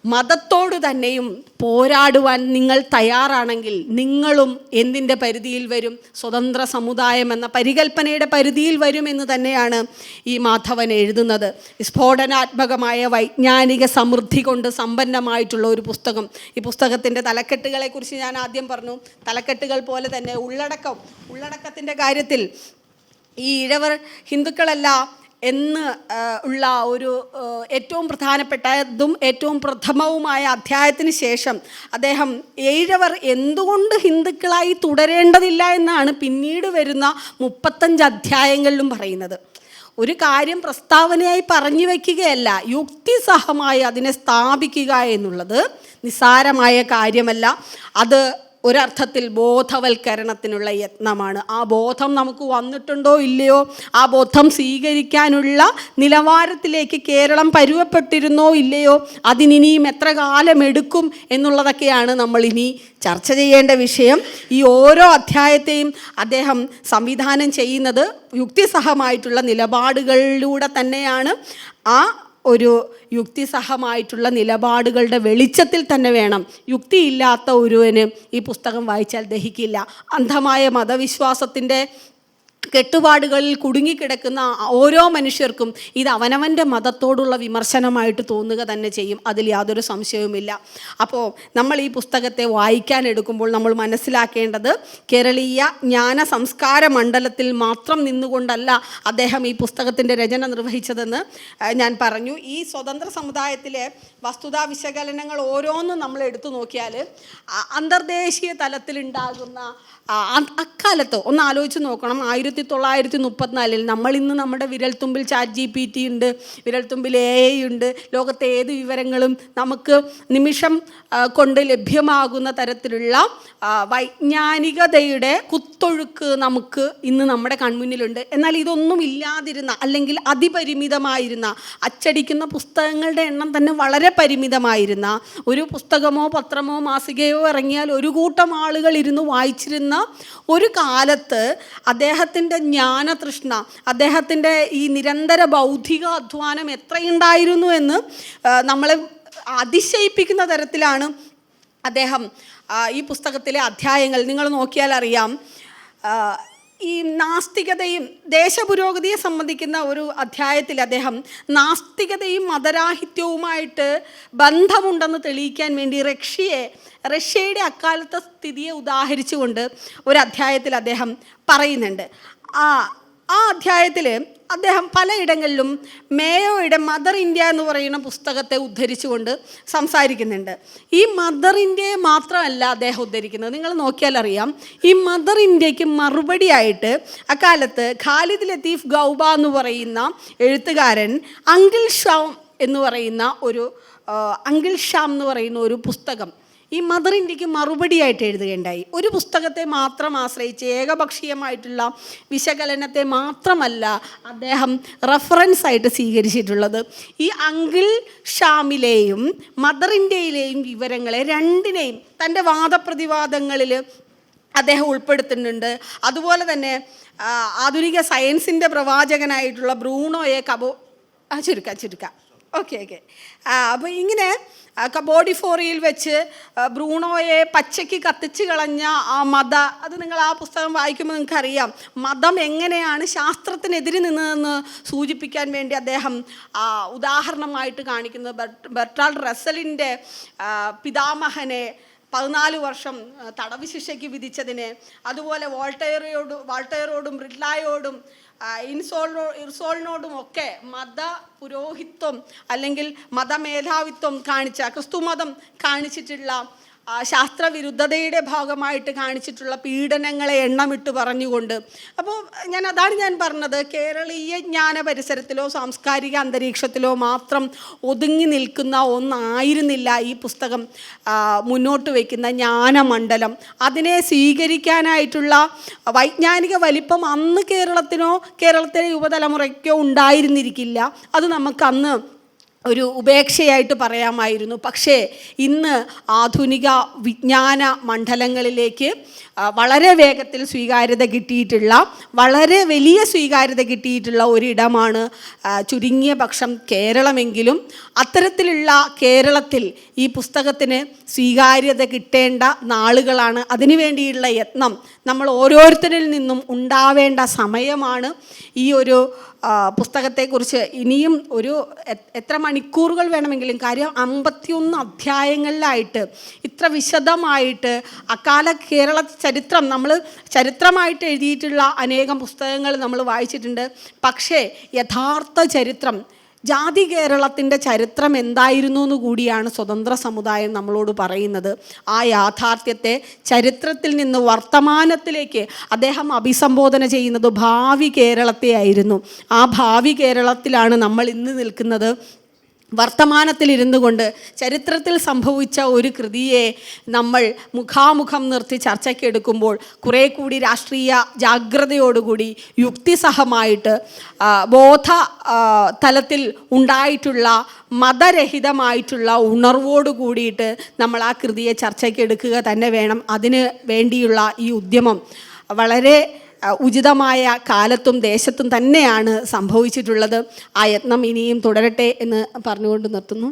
മതത്തോട് തന്നെയും പോരാടുവാൻ നിങ്ങൾ തയ്യാറാണെങ്കിൽ നിങ്ങളും എന്തിൻ്റെ പരിധിയിൽ വരും? സ്വതന്ത്ര സമുദായം എന്ന പരികൽപ്പനയുടെ പരിധിയിൽ വരുമെന്ന് തന്നെയാണ് ഈ മാധവൻ എഴുതുന്നത്. സ്ഫോടനാത്മകമായ വൈജ്ഞാനിക സമൃദ്ധി കൊണ്ട് സമ്പന്നമായിട്ടുള്ള ഒരു പുസ്തകം. ഈ പുസ്തകത്തിൻ്റെ തലക്കെട്ടുകളെക്കുറിച്ച് ഞാൻ ആദ്യം പറഞ്ഞു. തലക്കെട്ടുകൾ പോലെ തന്നെ ഉള്ളടക്കത്തിൻ്റെ കാര്യത്തിൽ ഈ ഈഴവർ ഹിന്ദുക്കളല്ല എന്ന് ഉള്ള ഒരു ഏറ്റവും പ്രധാനപ്പെട്ടതും ഏറ്റവും പ്രഥമവുമായ അധ്യായത്തിന് ശേഷം അദ്ദേഹം ഈഴവർ എന്തുകൊണ്ട് ഹിന്ദുക്കളായി തുടരേണ്ടതില്ല എന്നാണ് പിന്നീട് വരുന്ന 35 അധ്യായങ്ങളിലും പറയുന്നത്. ഒരു കാര്യം പ്രസ്താവനയായി പറഞ്ഞു വയ്ക്കുകയല്ല, യുക്തിസഹമായി അതിനെ സ്ഥാപിക്കുക എന്നുള്ളത് നിസ്സാരമായ കാര്യമല്ല. അത് ഒരർത്ഥത്തിൽ ബോധവൽക്കരണത്തിനുള്ള യത്നമാണ്. ആ ബോധം നമുക്ക് വന്നിട്ടുണ്ടോ ഇല്ലയോ, ആ ബോധം സ്വീകരിക്കാനുള്ള നിലവാരത്തിലേക്ക് കേരളം പരുവപ്പെട്ടിരുന്നോ ഇല്ലയോ, അതിനിനിയും എത്ര കാലമെടുക്കും എന്നുള്ളതൊക്കെയാണ് നമ്മൾ ഇനി ചർച്ച ചെയ്യേണ്ട വിഷയം. ഈ ഓരോ അധ്യായത്തെയും അദ്ദേഹം സംവിധാനം ചെയ്യുന്നത് യുക്തിസഹമായിട്ടുള്ള നിലപാടുകളിലൂടെ തന്നെയാണ്. ആ ഒരു യുക്തിസഹമായിട്ടുള്ള നിലപാടുകളുടെ വെളിച്ചത്തിൽ തന്നെ വേണം. യുക്തിയില്ലാത്ത ഒരുവന് ഈ പുസ്തകം വായിച്ചാൽ ദഹിക്കില്ല. അന്ധമായ മതവിശ്വാസത്തിൻ്റെ കെട്ടുപാടുകളിൽ കുടുങ്ങിക്കിടക്കുന്ന ഓരോ മനുഷ്യർക്കും ഇത് അവനവൻ്റെ മതത്തോടുള്ള വിമർശനമായിട്ട് തോന്നുക തന്നെ ചെയ്യും. അതിൽ യാതൊരു സംശയവുമില്ല. അപ്പോൾ നമ്മൾ ഈ പുസ്തകത്തെ വായിക്കാൻ എടുക്കുമ്പോൾ നമ്മൾ മനസ്സിലാക്കേണ്ടത് കേരളീയ ജ്ഞാന സംസ്കാര മണ്ഡലത്തിൽ മാത്രം നിന്നുകൊണ്ടല്ല അദ്ദേഹം ഈ പുസ്തകത്തിൻ്റെ രചന നിർവഹിച്ചതെന്ന് ഞാൻ പറഞ്ഞു. ഈ സ്വതന്ത്ര സമുദായത്തിലെ വസ്തുതാ വിശകലനങ്ങൾ ഓരോന്നും നമ്മൾ എടുത്തു നോക്കിയാൽ അന്തർദേശീയ തലത്തിലുണ്ടാകുന്ന അക്കാലത്ത് ഒന്ന് ആലോചിച്ച് നോക്കണം. 1934 നമ്മളിന്ന് നമ്മുടെ വിരൽത്തുമ്പിൽ ChatGPT ഉണ്ട്, വിരൽത്തുമ്പിൽ AI ഉണ്ട്. ലോകത്തെ ഏത് വിവരങ്ങളും നമുക്ക് നിമിഷം കൊണ്ട് ലഭ്യമാകുന്ന തരത്തിലുള്ള വൈജ്ഞാനികതയുടെ കുത്തൊഴുക്ക് നമുക്ക് ഇന്ന് നമ്മുടെ കൺമുന്നിലുണ്ട്. എന്നാൽ ഇതൊന്നും ഇല്ലാതിരുന്ന, അല്ലെങ്കിൽ അതിപരിമിതമായിരുന്ന, അച്ചടിക്കുന്ന പുസ്തകങ്ങളുടെ എണ്ണം തന്നെ വളരെ പരിമിതമായിരുന്ന, ഒരു പുസ്തകമോ പത്രമോ മാസികയോ ഇറങ്ങിയാൽ ഒരു കൂട്ടം ആളുകൾ ഇരുന്ന് വായിച്ചിരുന്ന ഒരു കാലത്ത് അദ്ദേഹത്തിൻ്റെ ജ്ഞാനതൃഷ്ണ, അദ്ദേഹത്തിൻ്റെ ഈ നിരന്തര ബൗദ്ധിക അധ്വാനം എത്രയുണ്ടായിരുന്നു എന്ന് നമ്മളെ അതിശയിപ്പിക്കുന്ന തരത്തിലാണ് അദ്ദേഹം ഈ പുസ്തകത്തിലെ അധ്യായങ്ങൾ നിങ്ങൾ നോക്കിയാൽ അറിയാം. ഈ നാസ്തികതയും ദേശപുരോഗതിയെ സംബന്ധിക്കുന്ന ഒരു അധ്യായത്തിൽ അദ്ദേഹം നാസ്തികതയും മതരാഹിത്യവുമായിട്ട് ബന്ധമുണ്ടെന്ന് തെളിയിക്കാൻ വേണ്ടി റഷ്യയുടെ അക്കാലത്തെ സ്ഥിതിയെ ഉദാഹരിച്ചുകൊണ്ട് ഒരു അധ്യായത്തിൽ അദ്ദേഹം പറയുന്നുണ്ട്. ആ അധ്യായത്തിൽ അദ്ദേഹം പലയിടങ്ങളിലും മേയോയുടെ മദർ ഇന്ത്യ എന്ന് പറയുന്ന പുസ്തകത്തെ ഉദ്ധരിച്ചുകൊണ്ട് സംസാരിക്കുന്നുണ്ട്. ഈ മദർ ഇന്ത്യയെ മാത്രമല്ല അദ്ദേഹം ഉദ്ധരിക്കുന്നത്. നിങ്ങൾ നോക്കിയാൽ അറിയാം, ഈ മദർ ഇന്ത്യക്ക് മറുപടിയായിട്ട് അക്കാലത്ത് ഖാലിദ് ലത്തീഫ് ഗൗബ എന്ന് പറയുന്ന എഴുത്തുകാരൻ അങ്കിൾ ഷാം എന്ന് പറയുന്ന ഒരു പുസ്തകം ഈ മദർ ഇന്ത്യക്ക് മറുപടിയായിട്ട് എഴുതുകയുണ്ടായി. ഒരു പുസ്തകത്തെ മാത്രം ആശ്രയിച്ച് ഏകപക്ഷീയമായിട്ടുള്ള വിശകലനത്തെ മാത്രമല്ല അദ്ദേഹം റെഫറൻസ് ആയിട്ട് സ്വീകരിച്ചിട്ടുള്ളത്. ഈ അങ്കിൾ ഷാമിലെയും മദർ ഇന്ത്യയിലെയും വിവരങ്ങളെ രണ്ടിനെയും തൻ്റെ വാദപ്രതിവാദങ്ങളിൽ അദ്ദേഹം ഉൾപ്പെടുത്തുന്നുണ്ട്. അതുപോലെ തന്നെ ആധുനിക സയൻസിൻ്റെ പ്രവാചകനായിട്ടുള്ള ബ്രൂണോയെ ചുരുക്കാം ഓക്കെ അപ്പോൾ ഇങ്ങനെ കബോഡിഫോറിയിൽ വെച്ച് ബ്രൂണോയെ പച്ചയ്ക്ക് കത്തിച്ച് കളഞ്ഞ അത് നിങ്ങൾ ആ പുസ്തകം വായിക്കുമ്പോൾ നിങ്ങൾക്കറിയാം മതം എങ്ങനെയാണ് ശാസ്ത്രത്തിനെതിരെ നിന്നതെന്ന് സൂചിപ്പിക്കാൻ വേണ്ടി അദ്ദേഹം ഉദാഹരണമായിട്ട് കാണിക്കുന്നത് ബെർട്രാൾഡ് റസ്സലിൻ്റെ പിതാമഹനെ 14 വർഷം തടവ് ശിക്ഷയ്ക്ക് വിധിച്ചതിനെ, അതുപോലെ വാൾട്ടയറോടും റിഡ്ലായോടും ഇർസോളിനോടും ഒക്കെ മത പുരോഹിത്വം അല്ലെങ്കിൽ മതമേധാവിത്വം കാണിച്ച ക്രിസ്തുമതം കാണിച്ചിട്ടുള്ള ശാസ്ത്രവിരുദ്ധതയുടെ ഭാഗമായിട്ട് കാണിച്ചിട്ടുള്ള പീഡനങ്ങളെ എണ്ണമിട്ട് പറഞ്ഞുകൊണ്ട്. അപ്പോൾ അതാണ് ഞാൻ പറഞ്ഞത്, കേരളീയ ജ്ഞാന പരിസരത്തിലോ സാംസ്കാരിക അന്തരീക്ഷത്തിലോ മാത്രം ഒതുങ്ങി നിൽക്കുന്ന ഒന്നായിരുന്നില്ല ഈ പുസ്തകം മുന്നോട്ട് വയ്ക്കുന്ന ജ്ഞാനമണ്ഡലം. അതിനെ സ്വീകരിക്കാനായിട്ടുള്ള വൈജ്ഞാനിക വലിപ്പം അന്ന് കേരളത്തിലെ യുവതലമുറയ്ക്കോ ഉണ്ടായിരുന്നിരിക്കില്ല. അത് നമുക്കന്ന് ഒരു ഉപേക്ഷയായിട്ട് പറയാമായിരുന്നു. പക്ഷേ ഇന്ന് ആധുനിക വിജ്ഞാന മണ്ഡലങ്ങളിലേക്ക് വളരെ വേഗത്തിൽ വളരെ വലിയ സ്വീകാര്യത കിട്ടിയിട്ടുള്ള ഒരിടമാണ് ചുരുങ്ങിയ പക്ഷം കേരളമെങ്കിലും. അത്തരത്തിലുള്ള കേരളത്തിൽ ഈ പുസ്തകത്തിന് സ്വീകാര്യത കിട്ടേണ്ട നാളുകളാണ്. അതിനുവേണ്ടിയുള്ള യത്നം നമ്മൾ ഓരോരുത്തരിൽ നിന്നും ഉണ്ടാവേണ്ട സമയമാണ്. ഈ ഒരു പുസ്തകത്തെക്കുറിച്ച് ഇനിയും എത്ര മണിക്കൂറുകൾ വേണമെങ്കിലും, കാര്യം 51 അധ്യായങ്ങളിലായിട്ട് ഇത്ര വിശദമായിട്ട് അക്കാല കേരള ചരിത്രം ചരിത്രമായിട്ട് എഴുതിയിട്ടുള്ള അനേകം പുസ്തകങ്ങൾ നമ്മൾ വായിച്ചിട്ടുണ്ട്. പക്ഷേ യഥാർത്ഥ ചരിത്രം, ജാതി കേരളത്തിൻ്റെ ചരിത്രം എന്തായിരുന്നു എന്ന് കൂടിയാണ് സ്വതന്ത്ര സമുദായം നമ്മളോട് പറയുന്നത്. ആ യാഥാർത്ഥ്യത്തെ ചരിത്രത്തിൽ നിന്ന് വർത്തമാനത്തിലേക്ക് അദ്ദേഹം അഭിസംബോധന ചെയ്യുന്നത് ഭാവി കേരളത്തെ ആയിരുന്നു. ആ ഭാവി കേരളത്തിലാണ് നമ്മൾ ഇന്ന് നിൽക്കുന്നത്. വർത്തമാനത്തിലിരുന്നു കൊണ്ട് ചരിത്രത്തിൽ സംഭവിച്ച ഒരു കൃതിയെ നമ്മൾ മുഖാമുഖം നിർത്തി ചർച്ചയ്ക്കെടുക്കുമ്പോൾ കുറേ കൂടി രാഷ്ട്രീയ ജാഗ്രതയോടുകൂടി യുക്തിസഹമായിട്ട് തലത്തിൽ ഉണ്ടായിട്ടുള്ള മതരഹിതമായിട്ടുള്ള ഉണർവോട് കൂടിയിട്ട് നമ്മൾ ആ കൃതിയെ ചർച്ചയ്ക്കെടുക്കുക തന്നെ വേണം. അതിന് വേണ്ടിയുള്ള ഈ ഉദ്യമം വളരെ ഉചിതമായ കാലത്തും ദേശത്തും തന്നെയാണ് സംഭവിച്ചിട്ടുള്ളത്. ആ യത്നം ഇനിയും തുടരട്ടെ എന്ന് പറഞ്ഞുകൊണ്ട് നിർത്തുന്നു.